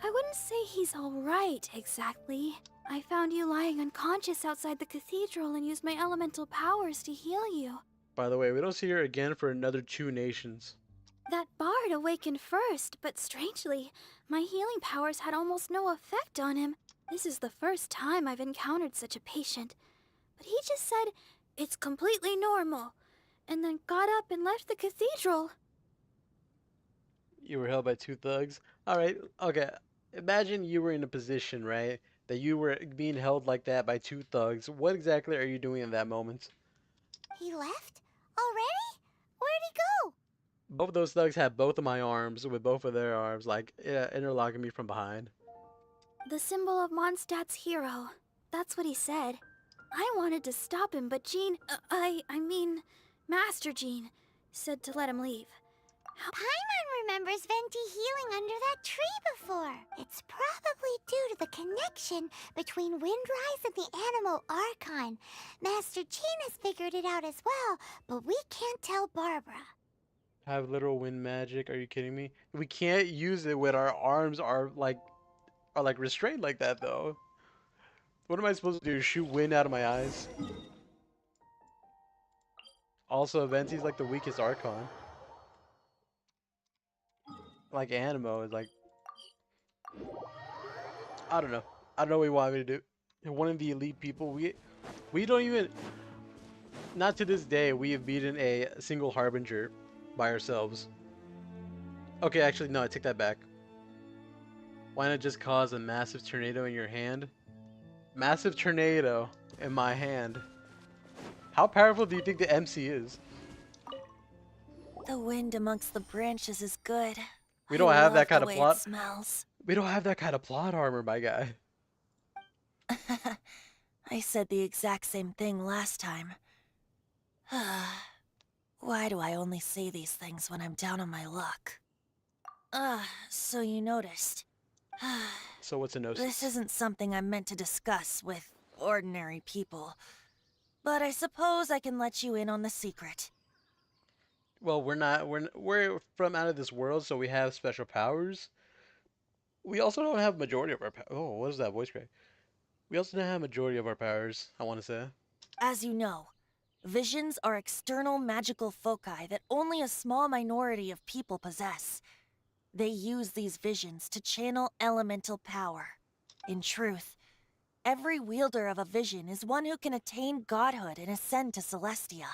I wouldn't say he's alright, exactly. I found you lying unconscious outside the cathedral and used my elemental powers to heal you. By the way, we don't see her again for another 2 nations. That bard awakened first, but strangely, my healing powers had almost no effect on him. This is the first time I've encountered such a patient. But he just said, it's completely normal, and then got up and left the cathedral. You were held by two thugs. All right, okay. Imagine you were in a position, right, that you were being held like that by two thugs. What exactly are you doing in that moment? He left? Already? Where'd he go? Both of those thugs had both of my arms with both of their arms, like, yeah, interlocking me from behind. The symbol of Mondstadt's hero. That's what he said. I wanted to stop him, but Jean, I mean, Master Jean, said to let him leave. Paimon remembers Venti healing under that tree before. It's probably due to the connection between Windrise and the Animal Archon. Master Jean has figured it out as well, but we can't tell Barbara. Have literal wind magic? Are you kidding me? We can't use it when our arms are like restrained like that though. What am I supposed to do? Shoot wind out of my eyes? Also, Venti's like the weakest Archon. Like Animo is like, I don't know. I don't know what you want me to do. And one of the elite people, we don't even, not to this day, we have beaten a single Harbinger by ourselves. Okay, actually, no, I take that back. Why not just cause a massive tornado in your hand? Massive tornado in my hand. How powerful do you think the MC is? The wind amongst the branches is good. We don't have that kind of the way plot. It smells. We don't have that kind of plot armor, my guy. I said the exact same thing last time. Why do I only say these things when I'm down on my luck? So you noticed. So what's a no? This isn't something I'm meant to discuss with ordinary people. But I suppose I can let you in on the secret. Well, we're from out of this world, so we have special powers. We also don't have majority of our oh, what is that voice crack? We also don't have majority of our powers, I want to say. As you know, visions are external magical foci that only a small minority of people possess. They use these visions to channel elemental power. In truth, every wielder of a vision is one who can attain godhood and ascend to Celestia.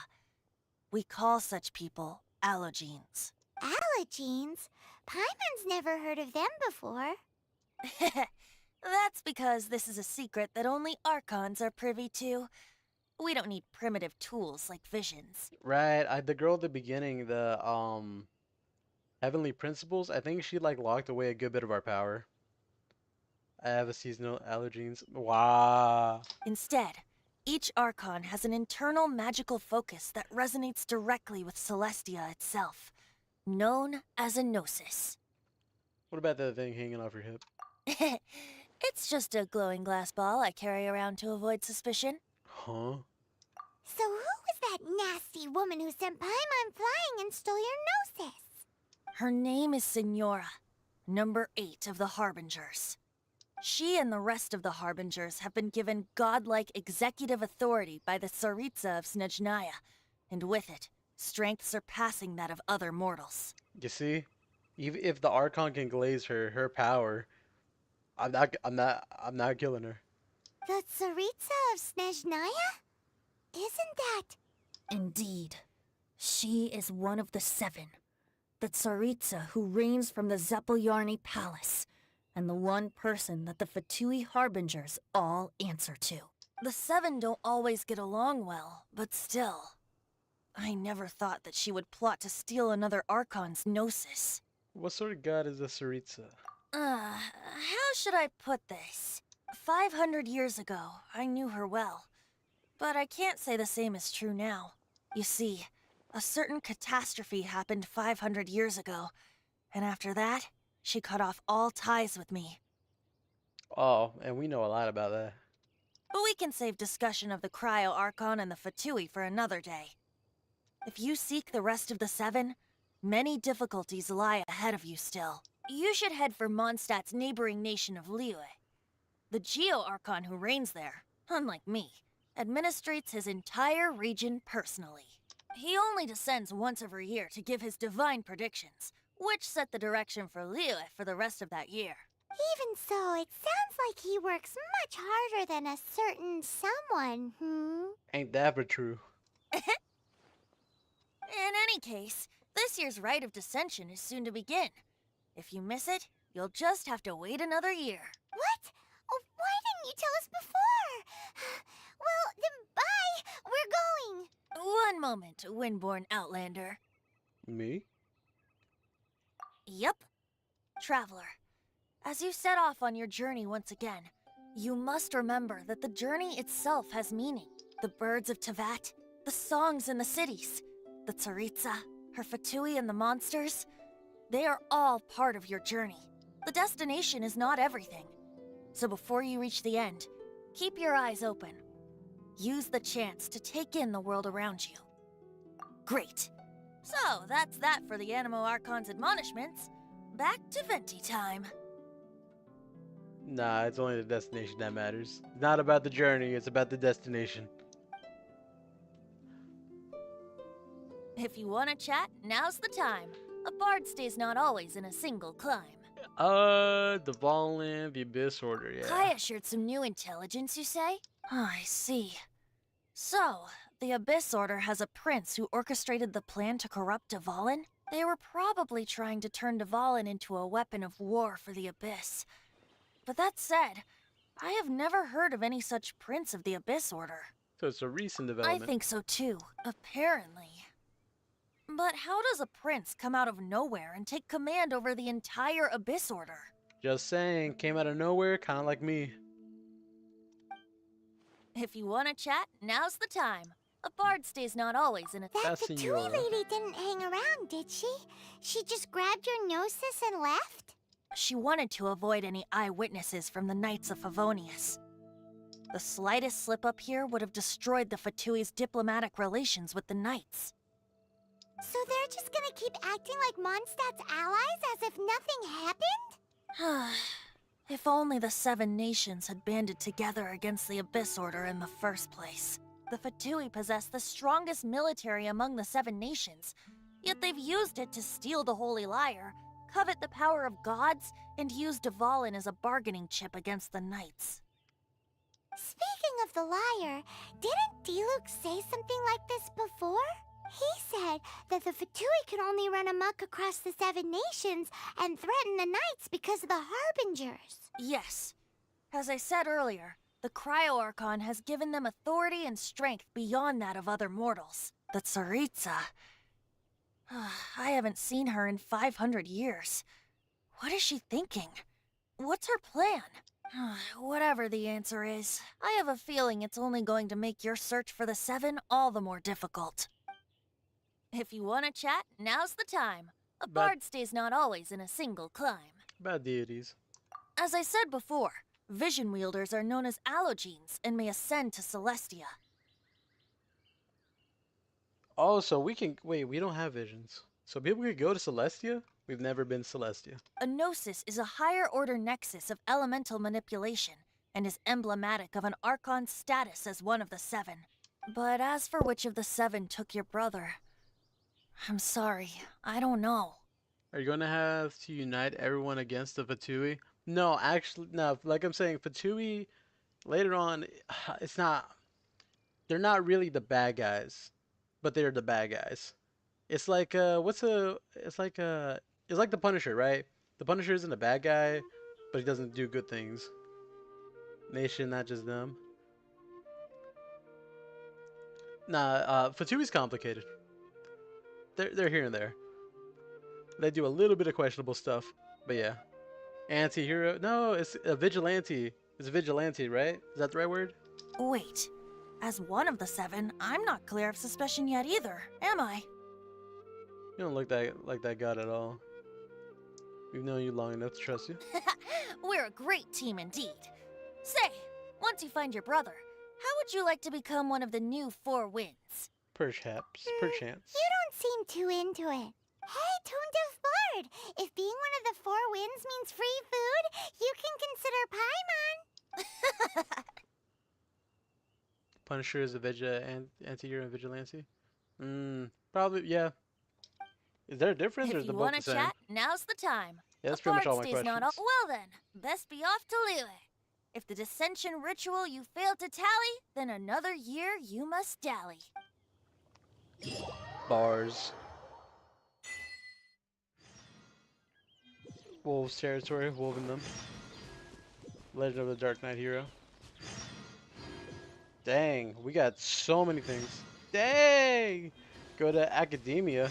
We call such people allogenes. Allogenes? Paimon's never heard of them before. That's because this is a secret that only Archons are privy to. We don't need primitive tools like visions. Right, the girl at the beginning, the Heavenly Principles, I think she like locked away a good bit of our power. I have a seasonal allergens. Wow. Instead, each Archon has an internal magical focus that resonates directly with Celestia itself, known as a gnosis. What about that thing hanging off your hip? It's just a glowing glass ball I carry around to avoid suspicion. Huh? So who was that nasty woman who sent Paimon flying and stole your gnosis? Her name is Signora, number 8 of the Harbingers. She and the rest of the Harbingers have been given godlike executive authority by the Tsaritsa of Snezhnaya, and with it, strength surpassing that of other mortals. You see? Even if the Archon can glaze her power, I'm not killing her. The Tsaritsa of Snezhnaya? Isn't that... Indeed. She is one of the 7. The Tsaritsa who reigns from the Zeppeljärni Palace, and the one person that the Fatui Harbingers all answer to. The 7 don't always get along well, but still. I never thought that she would plot to steal another Archon's gnosis. What sort of god is the Tsaritsa? How should I put this? 500 years ago, I knew her well. But I can't say the same is true now. You see, a certain catastrophe happened 500 years ago, and after that, she cut off all ties with me. Oh, and we know a lot about that. But we can save discussion of the Cryo Archon and the Fatui for another day. If you seek the rest of the 7, many difficulties lie ahead of you still. You should head for Mondstadt's neighboring nation of Liyue. The Geo-Archon who reigns there, unlike me, administrates his entire region personally. He only descends once every year to give his divine predictions, which set the direction for Liyue for the rest of that year. Even so, it sounds like he works much harder than a certain someone, Ain't that but true. In any case, this year's Rite of Descension is soon to begin. If you miss it, you'll just have to wait another year. What? Oh, why didn't you tell us before? Well, then bye! We're going! One moment, Windborn Outlander. Me? Yep. Traveler, as you set off on your journey once again, you must remember that the journey itself has meaning. The birds of Tevat, the songs in the cities, the Tsaritsa, her Fatui and the monsters, they are all part of your journey. The destination is not everything. So before you reach the end, keep your eyes open. Use the chance to take in the world around you. Great. So, that's that for the Animo Archon's admonishments. Back to Venti time. Nah, it's only the destination that matters. It's not about the journey, it's about the destination. If you want to chat, now's the time. A bard stays not always in a single climb. The Volin, the Abyss Order, yeah. Kaya shared some new intelligence, you say? Oh, I see. So, the Abyss Order has a prince who orchestrated the plan to corrupt Dvalin? They were probably trying to turn Dvalin into a weapon of war for the Abyss. But that said, I have never heard of any such prince of the Abyss Order. So it's a recent development. I think so too, apparently. But how does a prince come out of nowhere and take command over the entire Abyss Order? Just saying, came out of nowhere, kind of like me. If you want to chat, now's the time. A bard stays not always in a... That That's Fatui Senora. lady didn't hang around, did she? She just grabbed your gnosis and left? She wanted to avoid any eyewitnesses from the Knights of Favonius. The slightest slip-up here would have destroyed the Fatui's diplomatic relations with the Knights. So they're just gonna keep acting like Mondstadt's allies as if nothing happened? If only the Seven Nations had banded together against the Abyss Order in the first place. The Fatui possess the strongest military among the Seven Nations, yet they've used it to steal the Holy Lyre, covet the power of gods, and use Dvalin as a bargaining chip against the Knights. Speaking of the lyre, didn't Diluc say something like this before? He said that the Fatui could only run amok across the Seven Nations and threaten the Knights because of the Harbingers. Yes. As I said earlier, the Cryo-Archon has given them authority and strength beyond that of other mortals. The Tsaritsa... I haven't seen her in 500 years. What is she thinking? What's her plan? Whatever the answer is, I have a feeling it's only going to make your search for the Seven all the more difficult. If you want to chat, now's the time. A bard stays not always in a single climb. About deities. As I said before, vision wielders are known as allogenes and may ascend to Celestia. Oh, so we can... Wait, we don't have visions. So people could go to Celestia? We've never been Celestia. A gnosis is a higher order nexus of elemental manipulation and is emblematic of an Archon's status as one of the Seven. But as for which of the Seven took your brother, I'm sorry, I don't know. Are you going to have to unite everyone against the Fatui? No, actually, no. Like I'm saying, Fatui, later on, it's not... They're not really the bad guys, but they're the bad guys. It's like, it's like the Punisher, right? The Punisher isn't a bad guy, but he doesn't do good things. Nation, not just them. Nah, Fatui's complicated. They're here and there. They do a little bit of questionable stuff, but yeah. Anti-hero? No, it's a vigilante. It's a vigilante, right? Is that the right word? Wait, as one of the Seven, I'm not clear of suspicion yet either, am I? You don't look like that god at all. We've known you long enough to trust you. We're a great team indeed. Say, once you find your brother, how would you like to become one of the new Four Winds? Perchance. You don't seem too into it. Hey, Tone-Deaf Bard! If being one of the Four Winds means free food, you can consider Paimon. Punisher is a anti-hero and vigilante. Probably, yeah. Is there a difference or If is the you both want the to same? chat, now's the time. Yeah, that's A pretty much bard all my stays not questions. all. Well then, best be off to Liyue. If the dissension ritual you failed to tally, then another year you must dally. Bars. Wolves territory, wolving them. Legend of the Dark Knight hero. Dang, we got so many things. Dang! Go to academia.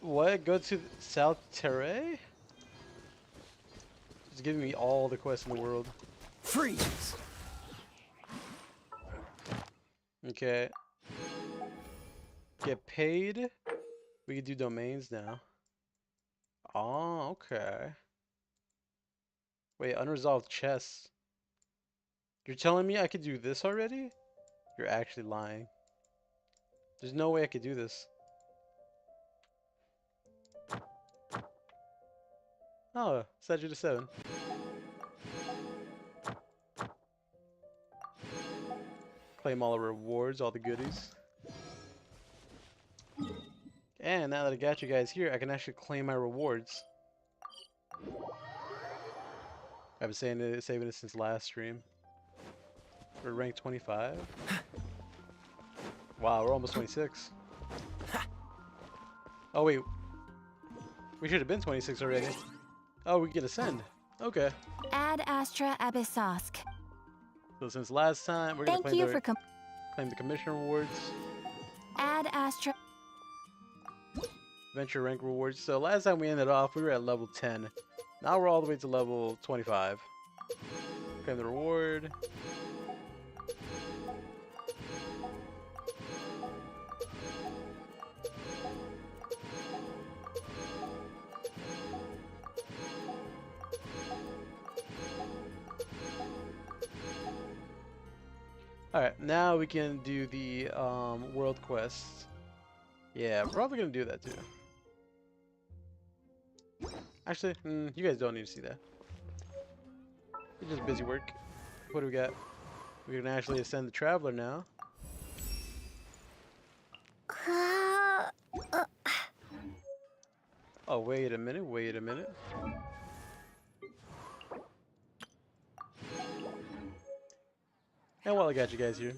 What? Go to South Terre? It's giving me all the quests in the world. Freeze! Okay. Get paid. We can do domains now. Oh, okay. Wait, unresolved chests. You're telling me I could do this already? You're actually lying. There's no way I could do this. Oh, statue to 7. Claim all the rewards, all the goodies. And now that I got you guys here, I can actually claim my rewards. I've been saving it since last stream. We're ranked 25. Wow, we're almost 26. Oh wait, we should have been 26 already. Oh, we get Ascend. Okay. Ad Astra Abyssosk. So since last time, we're gonna Thank you for claim the commission rewards, Ad Astra. venture rank rewards. So last time we ended off, we were at level 10. Now we're all the way to level 25. Claim the reward. Alright, now we can do the world quests. Yeah, probably gonna do that too. Actually, you guys don't need to see that. It's just busy work. What do we got? We can actually ascend the Traveler now. Oh, wait a minute, wait a minute. And while I got you guys here,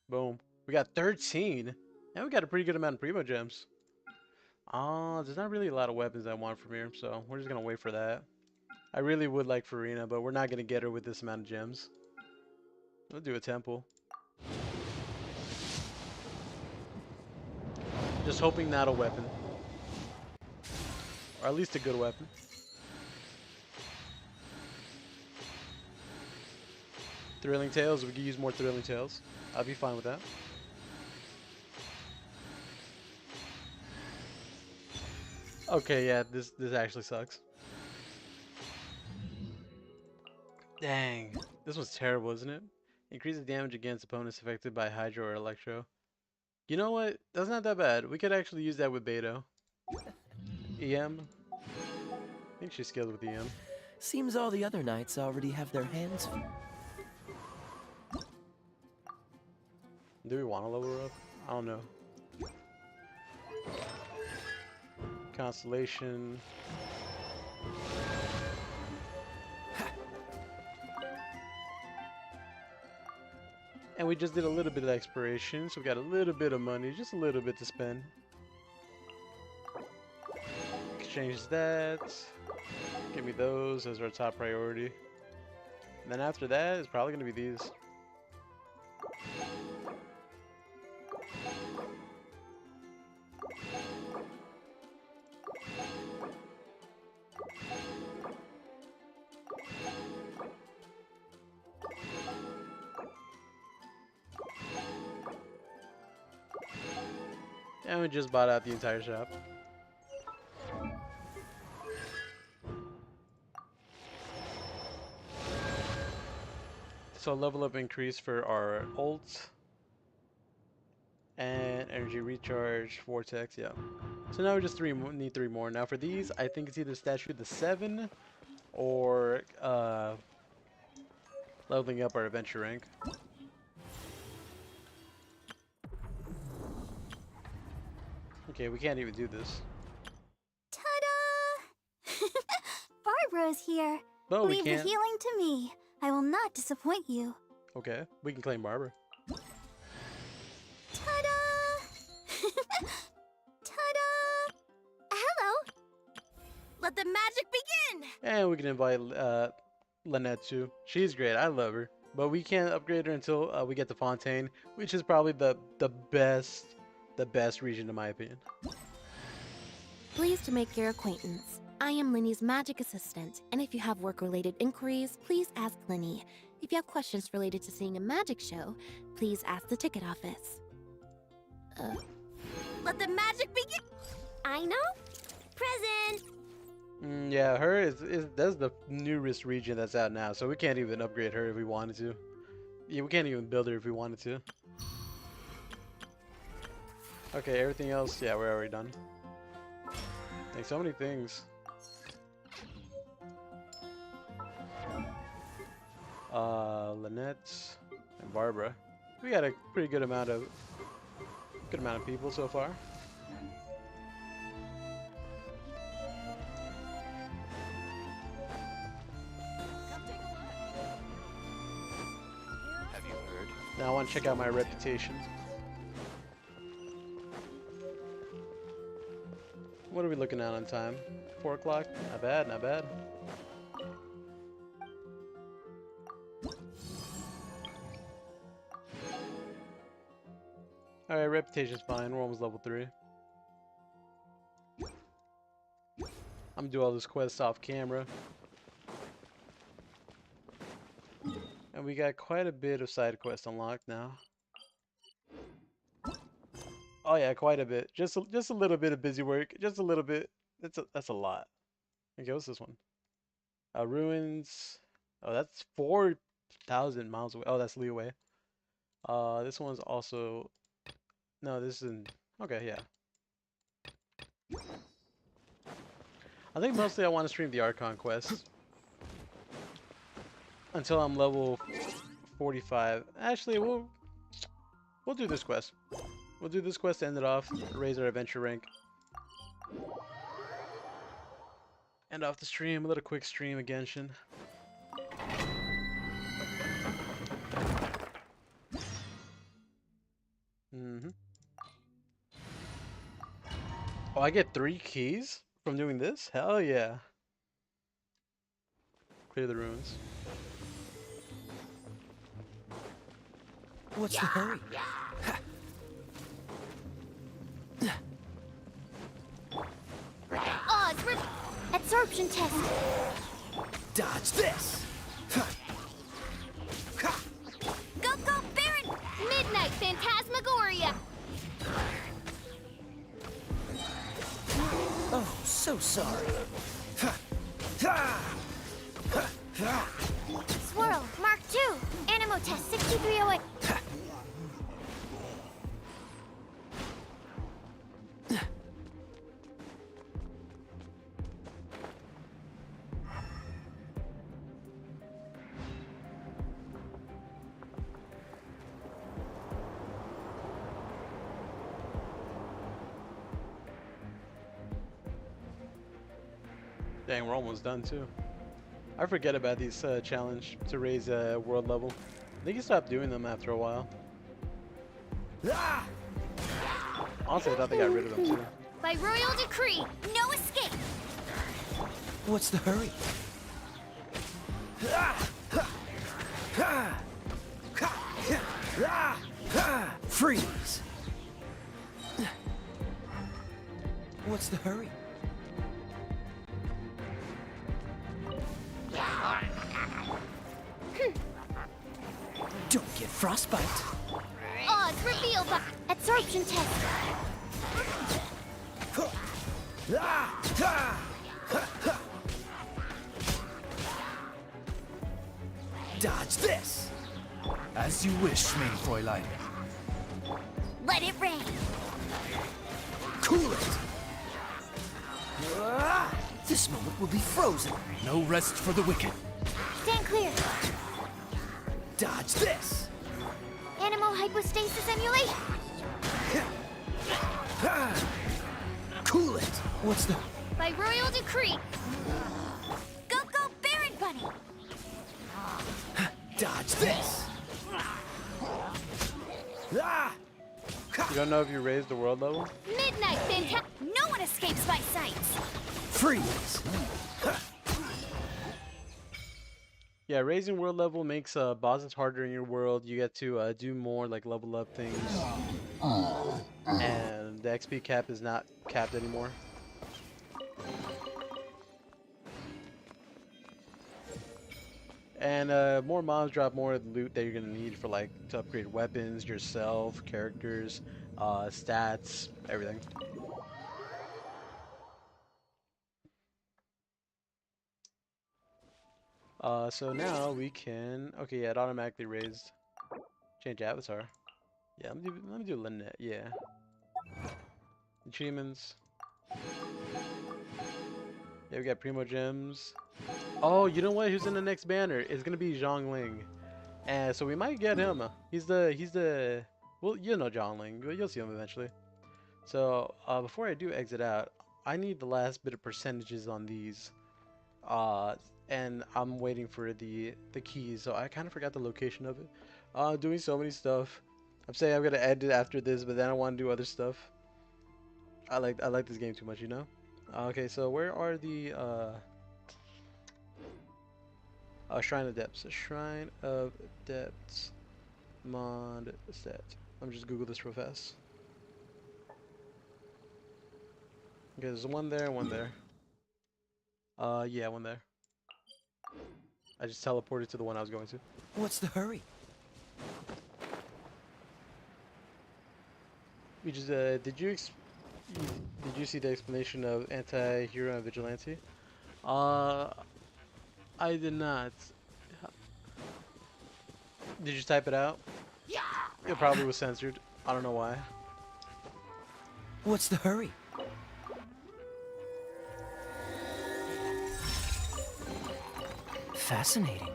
boom. We got 13. And we got a pretty good amount of Primo Gems. There's not really a lot of weapons I want from here, so we're just gonna wait for that. I really would like Farina, but we're not gonna get her with this amount of gems. We'll do a temple. Just hoping not a weapon. Or at least a good weapon. Thrilling Tales, we could use more Thrilling Tales. I'll be fine with that. Okay, yeah, this actually sucks. Dang. This was terrible, isn't it? Increases damage against opponents affected by Hydro or Electro. You know what? That's not that bad. We could actually use that with Beto. EM. I think she's skilled with EM. Seems all the other knights already have their hands. Do we want to level her up? I don't know. Constellation. And we just did a little bit of exploration, so we got a little bit of money, just a little bit to spend. Exchange that. Give me those as our top priority. And then after that, it's probably going to be these. And we just bought out the entire shop. So level up increase for our ult and energy recharge, vortex, yeah. So now we just need 3 more. Now for these, I think it's either statue the 7 or leveling up our adventure rank. Okay, we can't even do this. Ta-da! Barbara's here. But we Leave the can't. healing to me. I will not disappoint you. Okay, we can claim Barbara. Ta-da! Ta-da! Hello. Let the magic begin! And we can invite Lynette too. She's great. I love her. But we can't upgrade her until we get to Fontaine, which is probably the best region in my opinion. Pleased to make your acquaintance. I am Linny's magic assistant, and if you have work-related inquiries, please ask Linny. If you have questions related to seeing a magic show, please ask the ticket office. Let the magic begin! I know. Present. Yeah, her is that's the newest region that's out now, so we can't even upgrade her if we wanted to. Yeah, we can't even build her if we wanted to. Okay, everything else, yeah, we're already done. Like so many things. Lynette and Barbara. We got a pretty good amount of people so far. Have you heard? Now I want to check out my reputation. What are we looking at on time? 4 o'clock? Not bad, not bad. Alright, reputation's fine. We're almost level 3. I'm gonna do all this quests off camera. And we got quite a bit of side quests unlocked now. Oh yeah, quite a bit. Just a little bit of busy work. Just a little bit. That's a lot. Okay, what's this one? Ruins. Oh, that's 4,000 miles away. Oh, that's leeway. This one's also. No, this isn't. Okay, yeah. I think mostly I want to stream the Archon quest until I'm level 45. Actually, we'll do this quest. We'll do this quest to end it off, raise our adventure rank. End off the stream, a little quick stream of Genshin. Oh, I get 3 keys from doing this? Hell yeah. Clear the ruins. What's the hurry? Absorption test. Dodge this! Go, go, Baron! Midnight Phantasmagoria! Oh, so sorry. Swirl, Mark II. Animo test 6308. Dang, we're almost done too. I forget about these challenge to raise world level. I think you stopped doing them after a while. Honestly, I thought they got rid of them too. By royal decree, no escape. What's the hurry? Freeze! What's the hurry? Don't get frostbite. Odds revealed by absorption test. Dodge this. As you wish, mein Fräulein. Let it rain. Cool it. This moment will be frozen. No rest for the wicked. Stand clear. Dodge this. Animal hypostasis emulation. Cool it! What's the... By royal decree. Go, go, Baron Bunny! Dodge this! Ah! You don't know if you raised the world level? Midnight Fantastic. No one escapes my sights. Freeze! Yeah, raising world level makes bosses harder in your world. You get to do more like level up things, and the XP cap is not capped anymore. And more mobs drop more loot that you're gonna need for like to upgrade weapons, yourself, characters, stats, everything. So now we can. Okay, yeah, it automatically raised. Change avatar. Yeah, let me do Lynette. Yeah. Achievements. Yeah, we got Primo Gems. Oh, you know what? Who's in the next banner? It's gonna be Zhongling, and so we might get him. He's the. Well, you know Zhongling. You'll see him eventually. So before I do exit out, I need the last bit of percentages on these. Uh, and I'm waiting for the keys. So I kind of forgot the location of it. Doing so many stuff. I'm saying I'm gonna end it after this, but then I want to do other stuff. I like this game too much, you know. Okay, so where are the Shrine of Depths? Shrine of Depths mod set. Let me just Google this real fast. Okay, there's one there, one there. Yeah, one there. I just teleported to the one I was going to. What's the hurry? We just did you see the explanation of anti-hero and vigilante? Uh, I did not. Did you type it out? Yeah. It probably was censored. I don't know why. What's the hurry? Fascinating.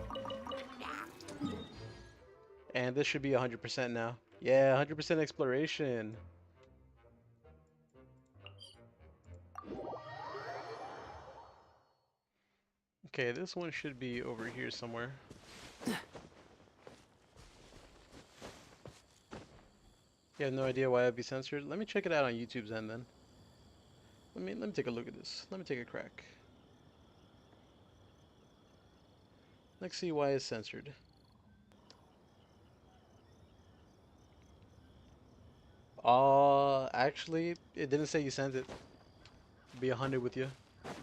And this should be 100% now. Yeah, 100% exploration. Okay, this one should be over here somewhere. You have no idea why I'd be censored? Let me check it out on YouTube's end then. Let me take a look at this. Let me take a crack. Let's see why it's censored. Actually, it didn't say you sent it. Be 100 with you.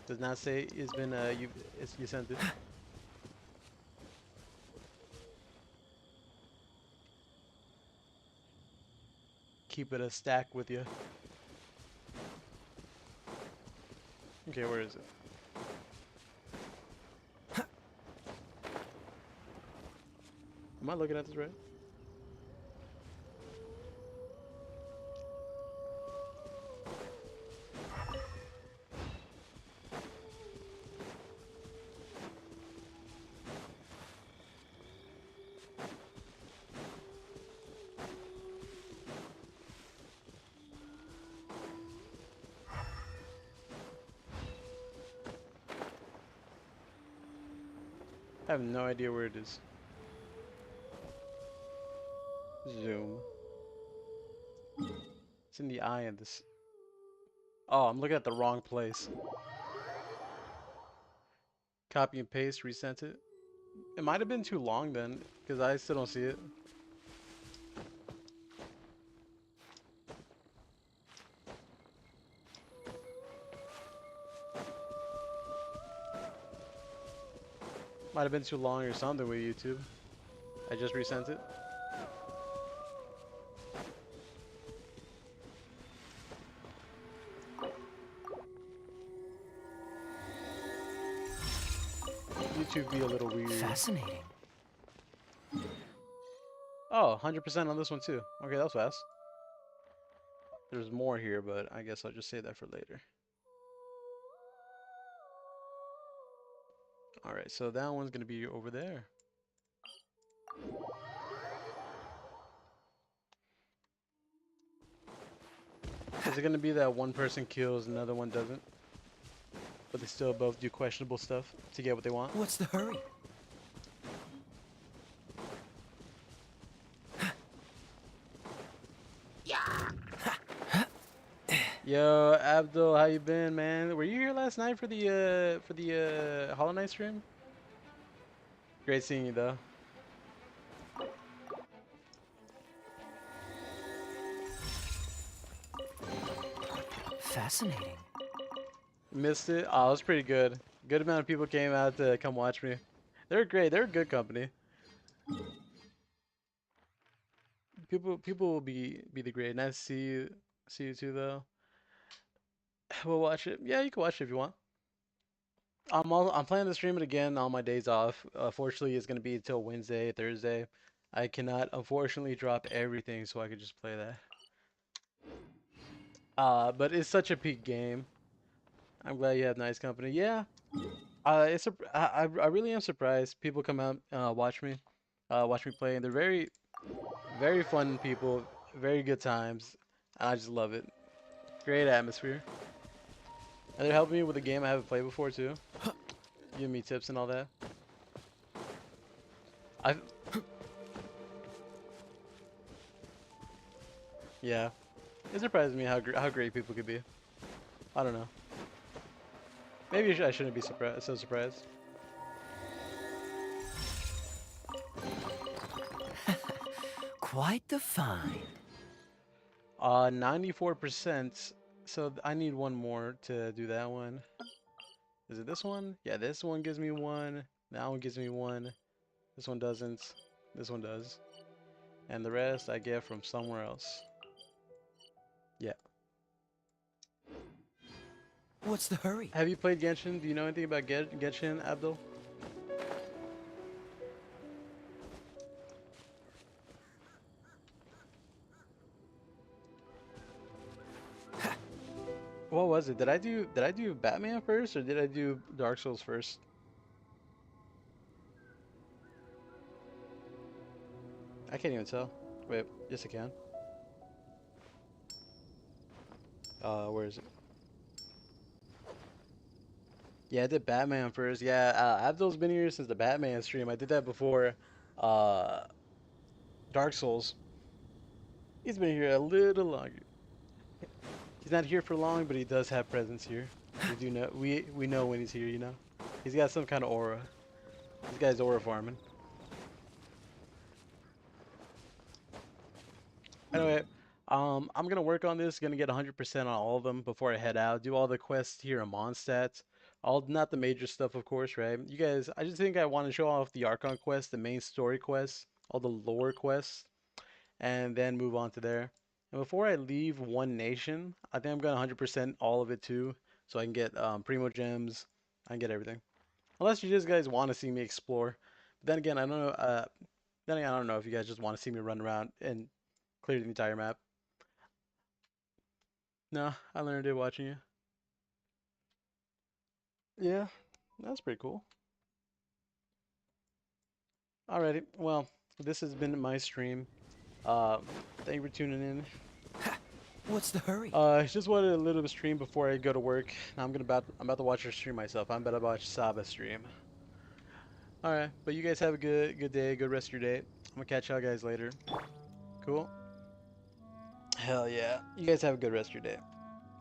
Does not say it's been you sent it. Keep it a stack with you. Okay, where is it? Am I looking at this right? I have no idea where it is. Zoom. It's in the eye of this. Oh, I'm looking at the wrong place. Copy and paste, resent it. It might have been too long then, because I still don't see it. Might have been too long or something with YouTube. I just resent it. YouTube be a little weird. Fascinating. Oh, 100% on this one too. Okay, that was fast. There's more here, but I guess I'll just save that for later. Alright, so that one's gonna be over there. Is it gonna be that one person kills, another one doesn't? But they still both do questionable stuff to get what they want? What's the hurry? Yo, Abdul, how you been, man? Were you here last night for the Hollow Knight stream? Great seeing you, though. Fascinating. Missed it? Oh, it was pretty good. Good amount of people came out to come watch me. They were great. They were good company. People will be the great. Nice to see you too, though. We'll watch it. Yeah, you can watch it if you want. I'm planning to stream it again on my days off. Fortunately, it's gonna be until Wednesday, Thursday. I cannot unfortunately drop everything, so I could just play that. But it's such a peak game. I'm glad you have nice company. Yeah. I really am surprised people come out watch me play, and they're very fun people, very good times. I just love it. Great atmosphere. And they're helping me with a game I haven't played before too. Giving me tips and all that. Yeah. It surprises me how great people could be. I don't know. Maybe I shouldn't be so surprised. Quite the find. 94%. So I need one more to do that one. Is it this one? Yeah, this one gives me one. That one gives me one. This one doesn't. This one does. And the rest I get from somewhere else. Yeah. What's the hurry? Have you played Genshin? Do you know anything about Genshin, Abdul? What was it? Did I do Batman first or did I do Dark Souls first? I can't even tell. Wait, yes I can. Where is it? Yeah, I did Batman first. Yeah, Abdul's been here since the Batman stream. I did that before Dark Souls. He's been here a little longer. He's not here for long, but he does have presence here. We do know we know when he's here, you know. He's got some kind of aura. This guy's aura farming. Anyway, I'm gonna work on this. Gonna get 100% on all of them before I head out. Do all the quests here in Mondstadt. All not the major stuff, of course, right? You guys, I just think I want to show off the Archon quest, the main story quests, all the lore quests, and then move on to there. And before I leave One Nation, I think I'm gonna 100% all of it too, so I can get Primo Gems. I can get everything. Unless you just guys want to see me explore. But then again, I don't know. Then again, I don't know if you guys just want to see me run around and clear the entire map. No, I learned it watching you. Yeah, that's pretty cool. Alrighty, well, this has been my stream. Thank you for tuning in. What's the hurry? Just wanted a little bit of stream before I go to work. Now I'm about to watch her stream myself. I'm about to watch Saba stream. Alright, but you guys have a good day, good rest of your day. I'm gonna catch y'all guys later. Cool? Hell yeah. You guys have a good rest of your day.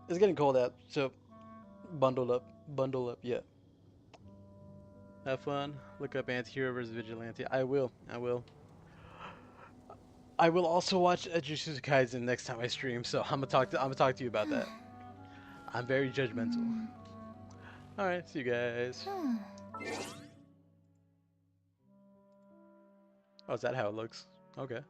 It's getting cold out, so bundle up, yeah. Have fun. Look up Anti-Hero vs Vigilante. I will. I will also watch Jujutsu Kaisen next time I stream, so I'm gonna talk to you about that. I'm very judgmental. All right, see you guys. Oh, is that how it looks? Okay.